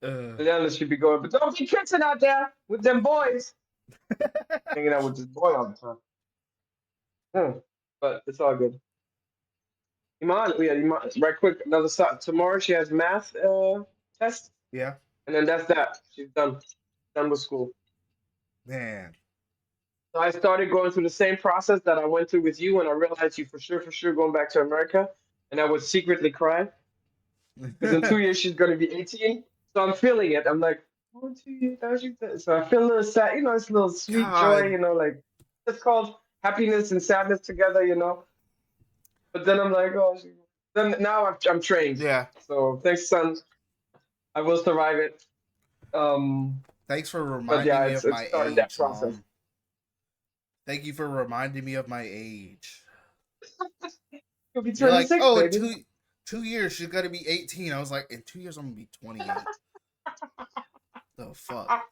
Leanna should be going, but don't be kissing out there with them boys. Hanging out with this boy all the time. But it's all good. Iman, yeah, Iman, right quick, tomorrow she has math test, yeah, and then that's that. She's done with school. man. So I started going through the same process that I went through with you, and I realized you for sure going back to America, and I would secretly cry because in 2 years she's going to be 18. So I'm feeling it. I'm like, oh, 2 years, so I feel a little sad, it's a little sweet joy, God, like it's called happiness and sadness together. But then I'm like, oh, then now I'm trained. yeah. So thanks, son. I will survive it. Um, Thanks for but reminding yeah, me it's of it's my starting that age, process. Mom. Thank you for reminding me of my age. You'll be You're like, 26, oh, in baby. two years she's gonna be 18. I was like, in 2 years I'm gonna be 28. The fuck.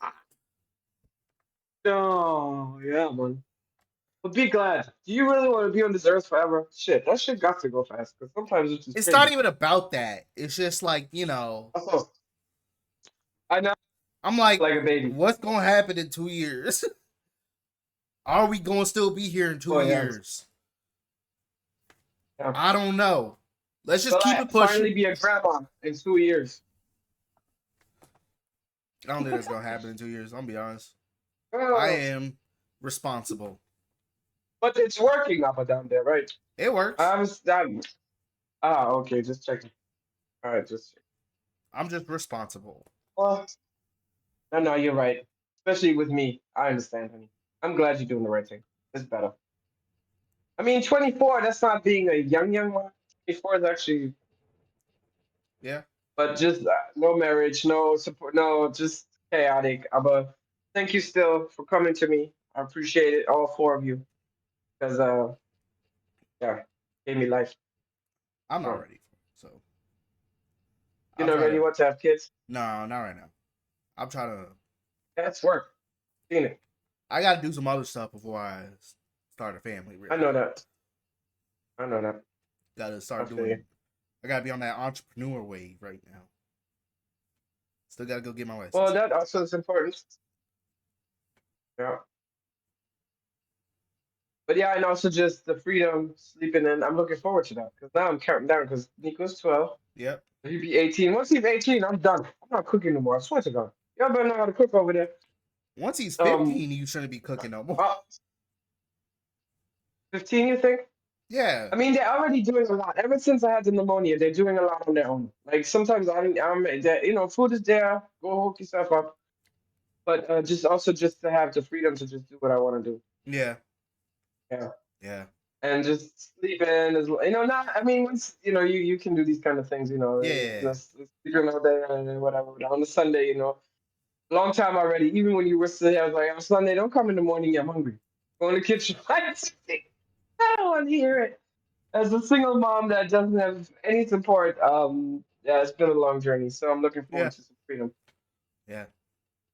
Oh yeah, man. But be glad. Do you really want to be on this earth forever? Shit, that shit got to go fast because sometimes it's just It's not crazy. even about that. It's just like, Also, I know I'm like, like a baby. what's gonna happen in 2 years? Are we gonna still be here in two Oh yeah, years? yeah. I don't know. Let's just Will keep I it finally pushing. be a grandma in 2 years? I don't think that's gonna happen in 2 years. I'm gonna be honest. I Oh, am responsible. but it's working up and down there, right? It works. I was that. Ah, okay, just checking. All right, just checking. I'm just responsible. Well, no, no, you're right. Especially with me, I understand, honey. I'm glad you're doing the right thing. It's better. I mean, 24. That's not being a young one. 24 is actually, Yeah, but just no marriage, no support, no, just chaotic. But thank you still for coming to me. I appreciate it, all four of you, because yeah, gave me life. I'm not Oh, ready for it. So you're I'm not trying ready? to. Want to have kids? No, not right now. I'm trying to. That's work. Seen it. I got to do some other stuff before I start a family. I Really, know that. I know that. got to I start feel you. doing. I got to be on that entrepreneur wave right now. Still got to go get my Well, license. that also is important. Yeah. But yeah, and also just the freedom sleeping in. I'm looking forward to that because now I'm counting down because Nico's 12. Yep. He'll be 18. Once he's 18, I'm done. I'm not cooking no more. I swear to God. Y'all better know how to cook over there. Once he's Um, 15, you shouldn't be cooking no more. uh, 15, you think? Yeah. I mean, they're already doing a lot. Ever since I had the pneumonia, they're doing a lot on their own. Like sometimes food is there. Go hook yourself up. But just also just to have the freedom to just do what I want to do. Yeah. Yeah. Yeah. And just sleep in as well. Not. I mean, once you can do these kind of things. Yeah. Sleeping all day and whatever. But on the Sunday, long time already. Even when you were still, I was like, on Sunday, don't come in the morning. I'm hungry. Go in the kitchen. I don't want to hear it. As a single mom that doesn't have any support, yeah, it's been a long journey. So I'm looking Yeah. forward to some freedom. Yeah.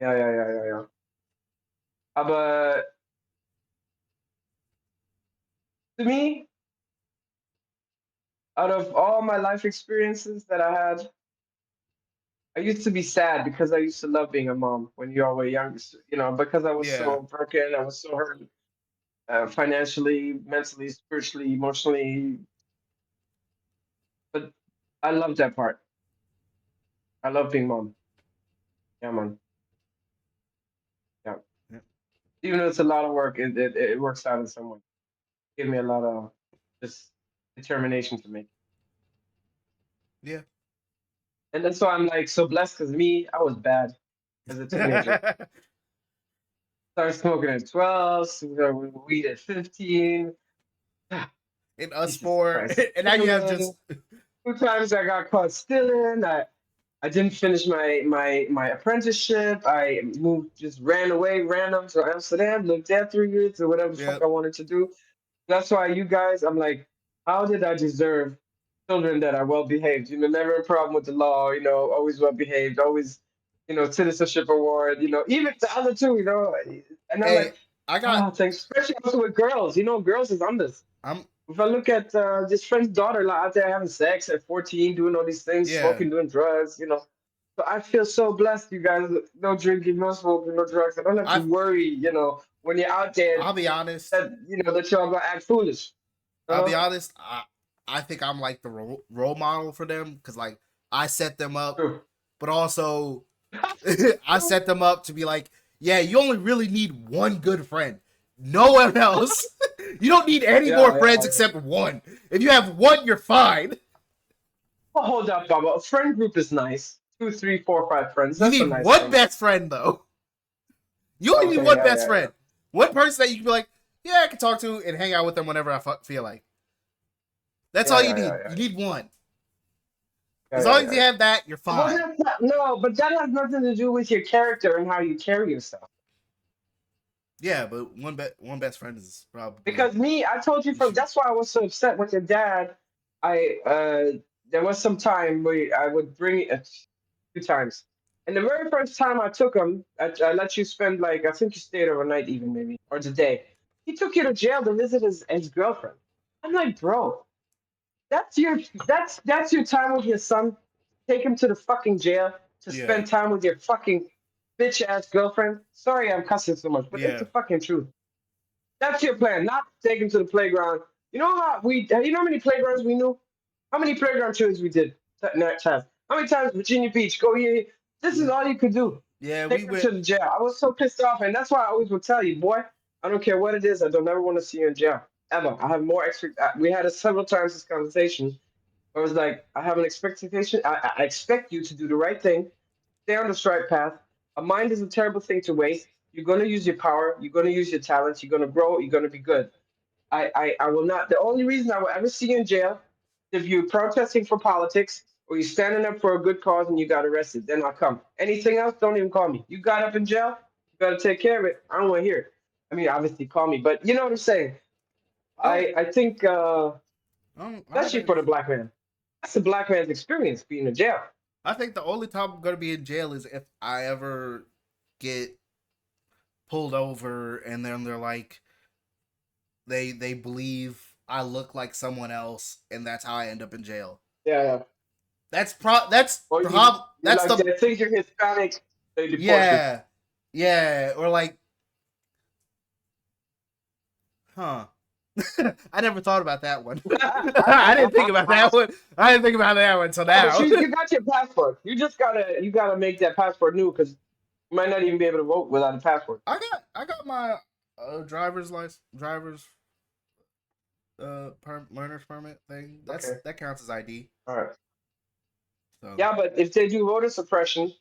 Yeah, yeah, yeah, yeah, yeah. But to me, out of all my life experiences that I had, I used to be sad because I used to love being a mom when you all were young. Because I was Yeah. so broken, I was so hurt financially, mentally, spiritually, emotionally. But I love that part. I love being mom. Yeah, man. Yeah. Yeah. Even though it's a lot of work, it works out in some way. Give me a lot of just determination to make. Yeah. And that's why I'm like so blessed because me, I was bad as a teenager. Started smoking at 12, weed at 15. And us Jesus four. Christ. And now you have Stealing. just. 2 times I got caught stealing. I didn't finish my apprenticeship. I moved, just ran away, random to Amsterdam, lived there 3 years or whatever the fuck Yep. I wanted to do. That's why you guys, I'm like, how did I deserve children that are well behaved? Never a problem with the law, always well behaved, always, citizenship award, even the other two, and I'm Hey, like, I got. oh, thanks. Especially also with girls, girls is on this. I'm. If I look at this friend's daughter like, out there having sex at 14, doing all these things, Yeah. smoking, doing drugs. So I feel so blessed, you guys. No drinking, no smoking, no drugs. I don't have to I. worry, when you're out there I'll be honest. that y'all gonna act foolish. I'll be Uh-huh. honest. I think I'm like the role model for them because like I set them up, True. but also I set them up to be like, yeah, you only really need one good friend. No one else. You don't need any more Yeah, yeah, friends yeah. except one. If you have one, you're fine. Well, hold up, Baba. A friend group is nice. Two, three, four, five friends. You That's a need nice one thing. best friend though. You only need Okay, one yeah, best yeah, yeah. friend. One person that you can be like, yeah, I can talk to and hang out with them whenever I feel like. That's Yeah, all you yeah, yeah, need. yeah, You need one. yeah, As yeah, long as yeah, you yeah. have that, you're Well, fine. no, but that has nothing to do with your character and how you carry yourself. Yeah, but one best friend is probably Because me, I told you you should. that's why I was so upset with your dad. I There was some time where I would bring it 2 times. And the very first time I took him, I let you spend like I think you stayed overnight even maybe or the day. He took you to jail to visit his girlfriend. I'm like, bro, that's your that's your time with your son. Take him to the fucking jail to Yeah, spend time with your fucking bitch ass girlfriend. Sorry, I'm cussing so much, but it's yeah, the fucking truth. That's your plan, not take him to the playground. You know how many playgrounds we knew? How many playground tours we did that night time? How many times Virginia Beach, go here? This is yeah, all you could do. yeah. We Take him went. to the jail. I was so pissed off, and that's why I always would tell you, boy, I don't care what it is, I don't ever want to see you in jail. Ever. I have more expect we had it several times this conversation. I was like, I have an expectation. I expect you to do the right thing, stay on the straight path. A mind is a terrible thing to waste. You're going to use your power. You're going to use your talents. You're going to grow. You're going to be good. I will not. The only reason I will ever see you in jail is if you're protesting for politics or you're standing up for a good cause and you got arrested. Then I'll come. Anything else, don't even call me. You got up in jail, you got to take care of it. I don't want to hear it. I mean, obviously, call me, but you know what I'm saying. I don't. I think, I don't especially think. for the black man, that's the black man's experience being in jail. I think the only time I'm gonna be in jail is if I ever get pulled over and then they're like they believe I look like someone else and that's how I end up in jail. Yeah, yeah. That's Or you that's like the they think you're Hispanic, they deport you. yeah. Yeah, or like huh. I never thought about that one. I didn't think about that one. I didn't think about that one until Oh, but now. you got your passport. You gotta make that passport new because you might not even be able to vote without a passport. I got my driver's license, driver's learner's permit thing. Okay. That counts as ID. All right. So Yeah, but if they do voter suppression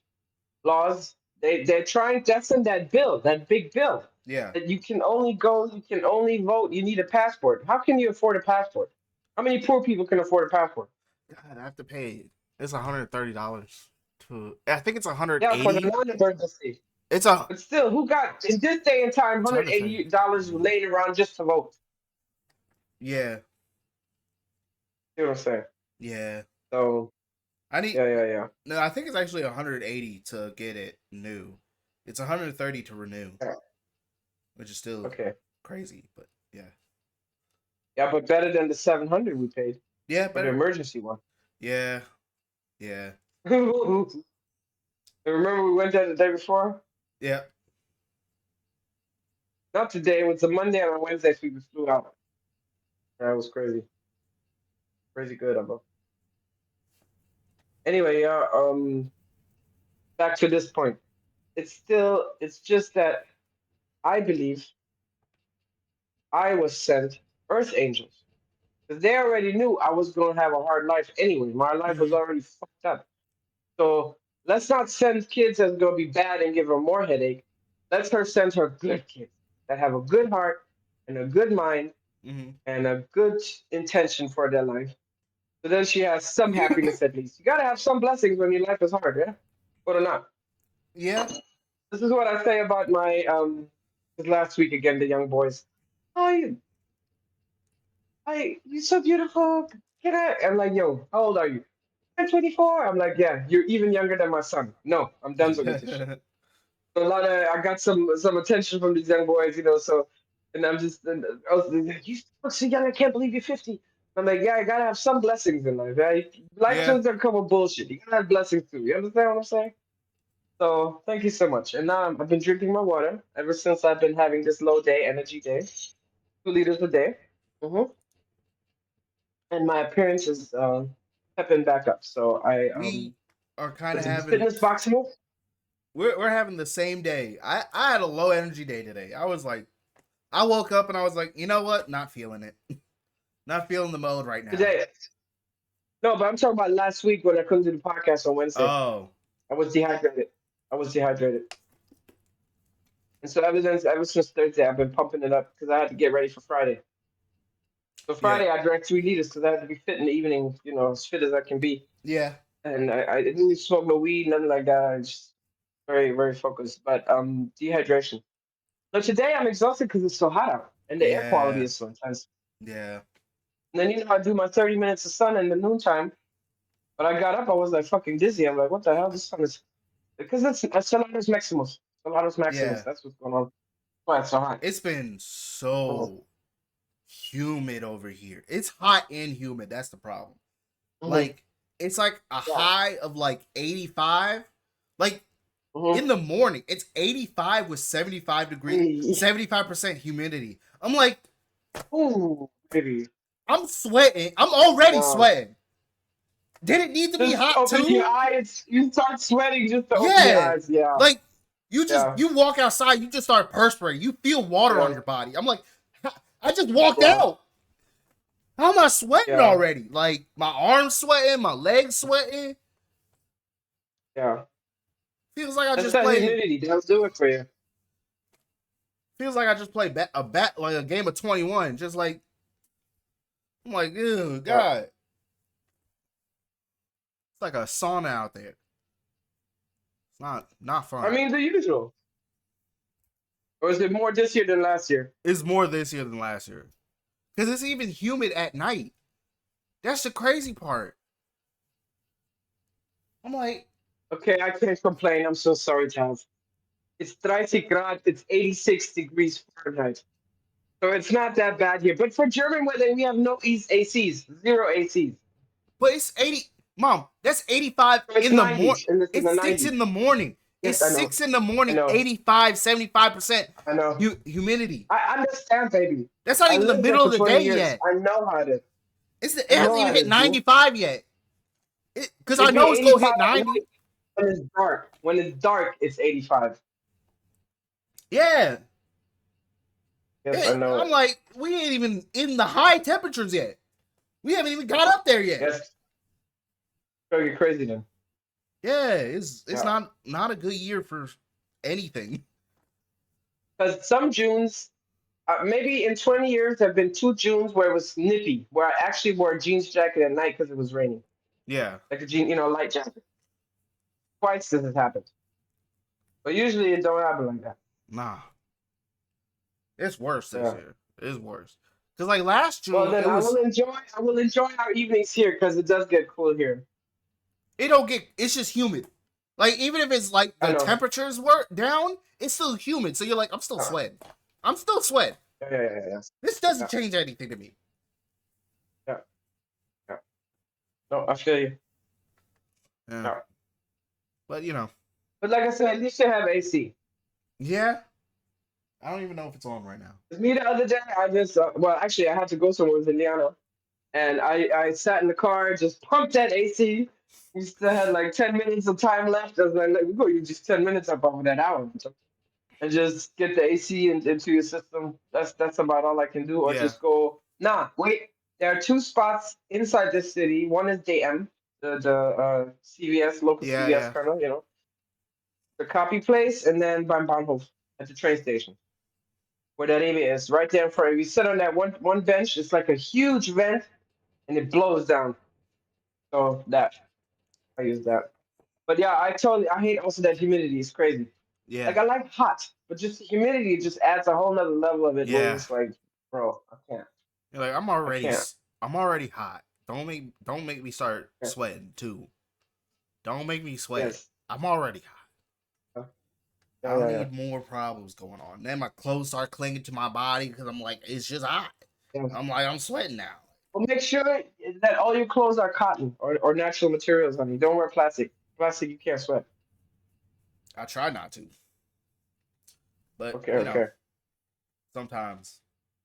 laws, they're trying. That's in that bill, that big bill, yeah, that you can only vote. You need a passport. How can you afford a passport? How many poor people can afford a passport? God, I have to pay. It's $130 to. I think it's Yeah, for the 180. non-emergency. It's a. But still, who got in this day and time It's $180 130. laying around just to vote? Yeah, You know what I'm saying? yeah. So I need. yeah, yeah, yeah. No, I think it's actually 180 to get it new. It's 130 to renew, Yeah, which is still okay. crazy, but yeah, Yeah, but better than the 700 we paid yeah, for the better. emergency one. Yeah, yeah, Remember we went there the day before? yeah, Not today. It was a Monday and a Wednesday. So we flew out. That was crazy, crazy good, bro. Anyway, yeah. Back to this point. It's just that I believe I was sent Earth angels because they already knew I was gonna have a hard life anyway. My life was hmm already fucked up. So let's not send kids that's gonna be bad and give her more headache. Let's her send her good kids that have a good heart and a good mind hmm and a good intention for their life. So then she has some happiness at least. You gotta have some blessings when your life is hard, yeah? Or not. yeah. This is what I say about my this last week again, the young boys. Hi, hi, you're so beautiful. Can I? I'm like, yo, how old are you? I'm 24. I'm like, yeah, you're even younger than my son. No, I'm done with this shit. So I got some attention from these young boys, so, and I'm just, and I was like, you look so young, I can't believe you're 50. I'm like, yeah, I gotta have some blessings in life, right? Life yeah, doesn't come with bullshit. You gotta have blessings too. You understand what I'm saying? So thank you so much. And now I've been drinking my water ever since I've been having this low day energy day, 2 liters a day. hmm And my appearance is stepping back up. So I we are kind with of the having fitness boxing. we're having the same day. I had a low energy day today. I woke up and I was like, you know what? Not feeling it. Not feeling the mode right now. Today. No, but I'm talking about last week when I couldn't do the podcast on Wednesday. Oh, I was dehydrated. I was dehydrated. And so ever since Thursday, I've been pumping it up because I had to get ready for Friday. So yeah, Friday, I drank 3 liters because I had to be fit in the evening, as fit as I can be. yeah, And I didn't smoke no weed, nothing like that. I just very, very focused. But dehydration. But today I'm exhausted because it's so hot out and the air quality yeah, is so intense. yeah, And then I do my 30 minutes of sun in the noontime. But I got up, I was like fucking dizzy. I'm like, what the hell? This sun is because it's Stellatus Maximus. Stellatus Maximus. yeah. That's what's going on. Why it's so hot? It's been Mhm. so humid over here. It's hot and humid. That's the problem. Mhm. Like it's like a Yeah. high of like 85. Like in Mhm. the morning, it's 85 with 75-degree, Hey. 75% humidity. I'm like, Ooh, baby. I'm sweating. I'm already Wow. sweating. Did it need to be Just hot open your too? eyes. You start sweating just to open your Yeah. eyes. Yeah. Like Yeah. you walk outside, you just start perspiring. You feel water on Yeah. your body. I'm like, I just walked Yeah. out. How am I sweating Yeah. already? Like my arms sweating, my legs sweating. Yeah. Feels like I That's just that played. humidity. That'll do it for you. Feels like I just played a bat like a game of 21. Just like I'm like, ew, Yeah. God. It's like a sauna out there. It's not I fun. mean, the usual. Or is it more this year than last year? It's more this year than last year. Because it's even humid at night. That's the crazy part. I'm like, Okay, I can't complain. I'm so sorry, Charles. It's 30 grad. It's 86 degrees Fahrenheit. So it's not that bad here. But for German weather, we have no East ACs, zero ACs. but it's 80. Mom, that's 85 So it's in the morning. 90s, and it's in the It's 6 90s. in the morning. It's Yes, I know. 6 in the I morning, know. 85, 75% I know. humidity. I understand, baby. That's not I even the lived there middle for of the 20 day years. yet. I know how it is. It I hasn't know how even it hit is, boo. 95 yet. Because I It'd be know it's going to 85 hit at 90. night when it's dark. When it's dark, it's 85. Yeah. Yes, I know I'm it. like, we ain't even in the high temperatures yet. We haven't even got up there yet. Yes. So you're crazy then. Yeah, it's Yeah. not a good year for anything. Because some Junes, maybe in 20 years, there have been 2 Junes where it was nippy, where I actually wore a jeans jacket at night because it was raining. Yeah. Like a jean, light jacket. Twice this has happened. But usually it don't happen like that. Nah. It's worse this Yeah. year. It's worse. Cause like last Well, June, then I will enjoy our evenings here because it does get cool here. it don't get it's just humid. Like even if it's like I the know. temperatures were down, it's still humid. So you're like, I'm still Yeah, sweating. I'm still sweating. yeah, yeah, yeah, yeah. This doesn't Yeah, change anything to me. yeah, yeah. No, I feel you. Yeah. Yeah. But you know, But like I said, at least you have AC. yeah. I don't even know if it's on right now. 'Cause me the other day, I just well, actually, I had to go somewhere with Indiana, and I sat in the car, just pumped that AC. We still had like 10 minutes of time left. I was like, "Look, we go use just 10 minutes up over that hour, and just get the AC into your system. That's about all I can do, or Yeah. just go. Nah, wait. There are 2 spots inside this city. One is DM, the CVS, local Yeah, CVS yeah. kind of, the copy place, and then Beim Bahnhof at the train station where that area is, right there in front. If you sit on that one bench, it's like a huge vent, and it blows down. So that I use that. But yeah, I hate also that humidity. It's crazy. Yeah. Like I like hot, but just the humidity just adds a whole nother level of it where Yeah. it's like, bro, I can't. You're like, I can't. I'm already hot. Don't make me start Yeah. sweating too. Don't make me sweat. Yes. I'm already hot. Yeah, I yeah, don't yeah. need more problems going on. Then my clothes start clinging to my body because I'm like, it's just hot. Yeah. I'm like, I'm sweating now. Well, make sure that all your clothes are cotton or natural materials, honey. Don't wear plastic. Plastic, you can't sweat. I try not to, but Okay, you know, okay. sometimes.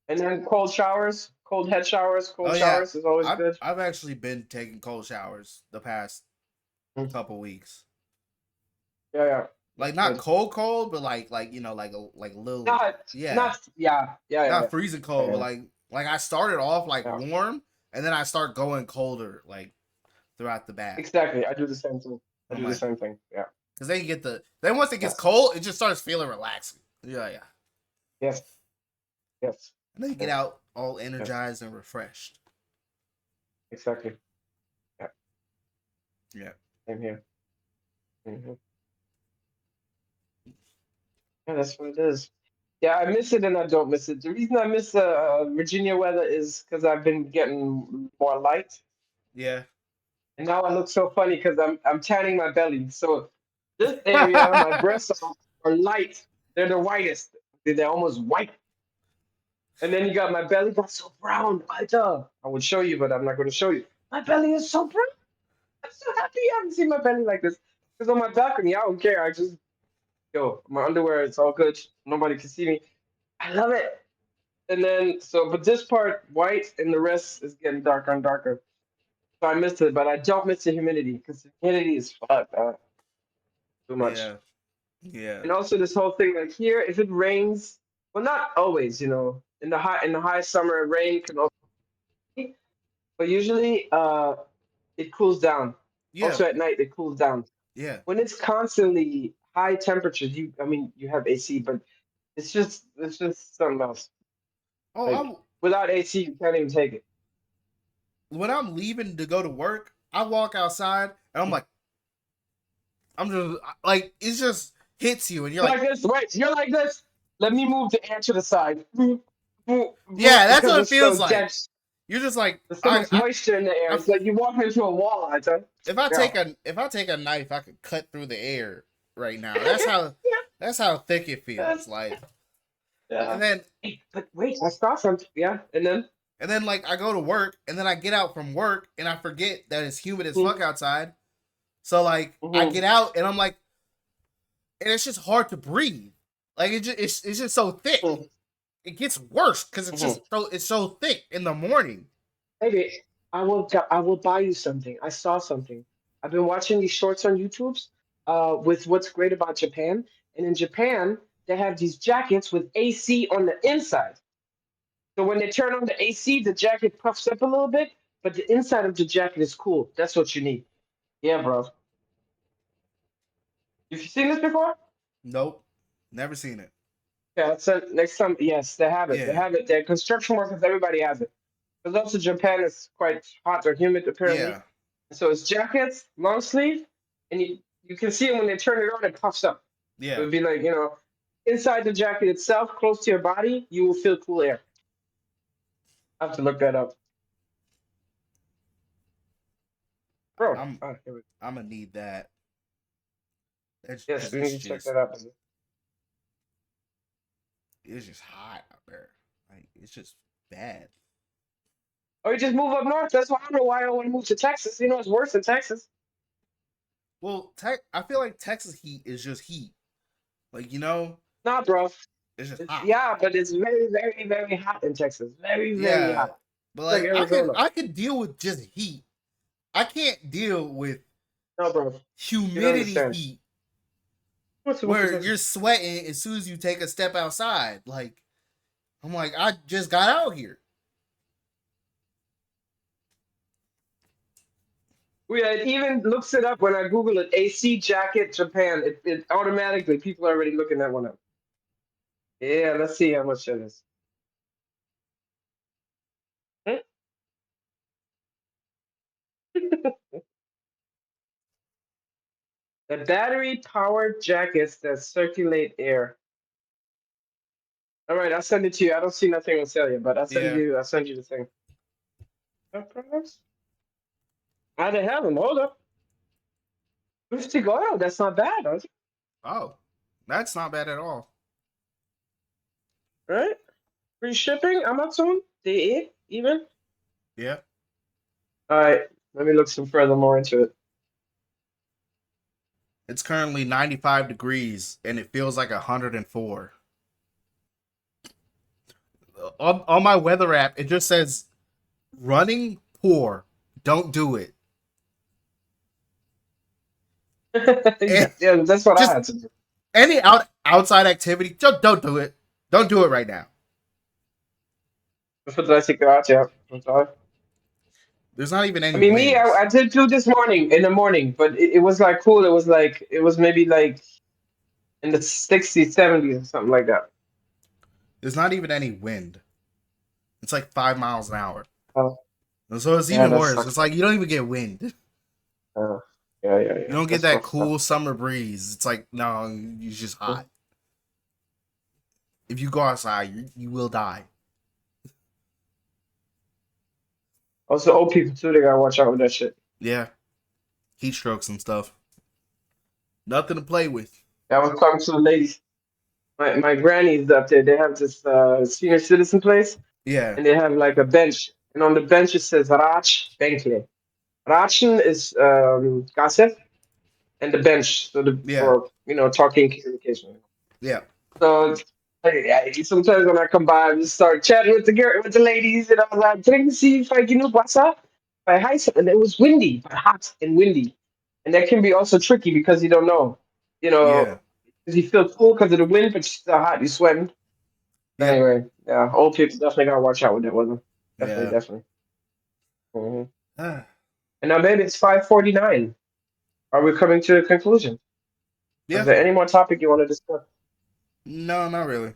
And then cold showers, cold head showers, Oh cold yeah, showers is always good. I've actually been taking cold showers the past Mm. couple weeks. Yeah, yeah. Like That's not good. cold, but like like a little yeah, Yeah, yeah, yeah, not yeah. freezing Yeah, cold, but yeah, like I started off like yeah. warm, and then I start going colder like throughout the bath. Exactly. I do the same thing. I I'm do the like, same thing. Yeah. because then you get then once it gets Yes. cold, it just starts feeling relaxing. Yeah, yeah. Yes. Yes. And then you get Yes. out all Yes. energized and refreshed. Exactly. Yeah. Yeah. Same here. Hmm. Yeah, that's what it is. Yeah, I miss it and I don't miss it. The reason I miss Virginia weather is because I've been getting more light, Yeah. and now I look so funny because I'm tanning my belly. So this area, my breasts are light. They're the whitest. they're almost white. And then you got my belly got so brown. I would show you, but I'm not going to show you. My belly is so brown. I'm so happy you haven't seen my belly like this. Because on my balcony, I don't care. I just yo, my underwear, it's all good. Nobody can see me. I love it. And then but this part white and the rest is getting darker and darker. So I missed it, but I don't miss the humidity because the humidity is fuck too much. Yeah. Yeah. And also this whole thing like here, if it rains, well, not always, in the high summer, rain can also, but usually it cools down. Yeah. Also at night it cools down. Yeah. When it's constantly high temperatures, I mean you have AC, but it's just something else. Oh, Like without AC, you can't even take it. when I'm leaving to go to work, I walk outside and I'm like, I'm just like, it just hits you and you're like, Like this, right? You're like this. Let me move the air to the side. yeah, that's Because what it it's so feels like. dense. You're just like, There's so much moisture in the air. I It's like you walk into a wall. I tell you. Yeah. if I take a knife, I could cut through the air right now. That's how thick it Yeah. feels. Like, Yeah. and then Hey, but wait, I saw something. Yeah, and then like I go to work and then I get out from work and I forget that it's humid as fuck mm-hmm, outside. So like I get out and I'm like, and it's just hard to breathe. Like it's just so thick. mm-hmm, It gets worse because mm-hmm. it's so thick in the morning. Maybe I will buy you something. I saw something. I've been watching these shorts on YouTube. With what's great about Japan, and in Japan they have these jackets with AC on the inside. So when they turn on the AC, the jacket puffs up a little bit, but the inside of the jacket is cool. That's what you need. Yeah, bro. Have you seen this before? Nope, never seen it. Yeah, so next time, yes, they have it. They Yeah, have it. They're construction workers, everybody has it. Because also Japan is quite hot or humid apparently. yeah, So it's jackets, long sleeve, and you can see it when they turn it on, it puffs up. It yeah. would be like, inside the jacket itself, close to your body, you will feel cool air. I have to look that up. Bro, I'm here we go. I'm gonna need that. That's Yes, because we need to check that out. it's just hot out there. Like it's just bad. Or you just move up north. That's why I don't know why I want to move to Texas. It's worse in Texas. Well, I feel like Texas heat is just heat. Like Nah, bro. it's just It's, hot. yeah, but it's very, very, very hot in Texas. Very, very Yeah, hot. but It's like like Arizona. I could deal with just heat. I can't deal with No, bro. You don't humidity understand. heat What's where this? you're sweating as soon as you take a step outside. Like I'm like I just got out here. Yeah, it even looks it up when I Google it. AC jacket Japan. It automatically people are already looking that one up. Yeah, let's see how much it is. Hmm? The battery powered jackets that circulate air. All right, I'll send it to you. I don't see nothing on sale yet, but Yeah. I'll send you the thing. Perhaps? I don't have them. Hold up. $50. That's not bad, huh? Oh, that's not bad at all. Right? Free shipping, Amazon, DE, even. Yeah. All right, let me look some further more into it. It's currently 95 degrees and it feels like 104. On my weather app, it just says running poor. Don't do it. Yeah, And yeah, that's what I just had to do. any outside activity, just don't do it. Don't do it right now. That's what I think out, yeah. That's all. There's not even I any mean, me, winds. I did do this morning in the morning, but it was like cool. It was maybe like in the 60s, 70s, or something like that. There's not even any wind. It's like 5 miles an hour. Oh, So it's yeah, even that worse. sucks. It's like you don't even get wind. Yeah, yeah, You yeah. don't get That's that rough stuff. cool summer breeze. It's like no, it's just Mhm. hot. If you go outside, you will die. Also, old people too, they gotta watch out with that shit. Yeah, heat strokes and stuff. Nothing to play with. Yeah, I was talking to the ladies. my granny's up there. They have this senior citizen place, Yeah. and they have like a bench, and on the bench it says Rach Benkle. Rachen is gossip, and the bench, so the Yeah. for talking communication. Yeah. So sometimes when I come by, I just start chatting with the girl, with the ladies, and I was like, "Can you see if I can what's up?" By high and it was windy, but hot and windy, and that can be also tricky because you don't know, Yeah. because you feel cool because of the wind, but you're still hot, you sweating. Yep. Anyway, yeah, old people definitely gotta watch out with that weather. Definitely, Yeah. definitely. Hmm. And now, maybe it's 5:49. Are we coming to a conclusion? Is Yeah. there any more topic you want to discuss? No, not really.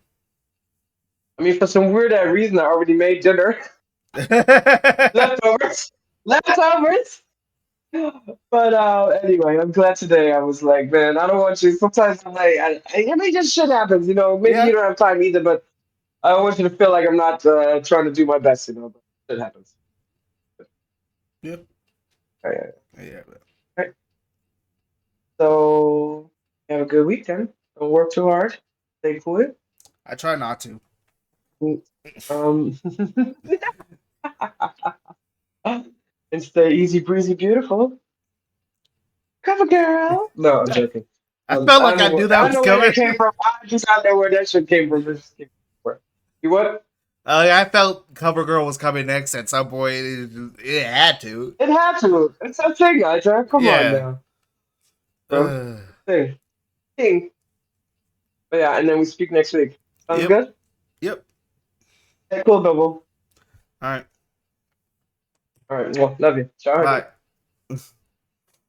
I mean, for some weird reason, I already made dinner. Leftovers. Leftovers. But anyway, I'm glad today. I was like, man, I don't want you. Sometimes I'm like, I mean, just shit happens, Maybe you Yeah. don't have time either, but I don't want you to feel like I'm not trying to do my best, But shit happens. Yep. All right, Yeah. all right. So have a good week then. Don't work too hard. Stay cool. I try not to. Um, and stay easy breezy, beautiful. Cover girl. No, I'm joking. I felt I like don't I know. knew I that don't was know where that coming. came from. I just don't know where that shit came from. It just came from. You what? I felt CoverGirl was coming next at some point. It had to. It had to. It's a thing, guys. Come on Yeah. now, bro. Uh, Thing, thing. But yeah, and then we speak next week. Sounds yep. good. Yep. Hey, cool, double. All right. All right. Well, love you. Ciao, honey. Bye.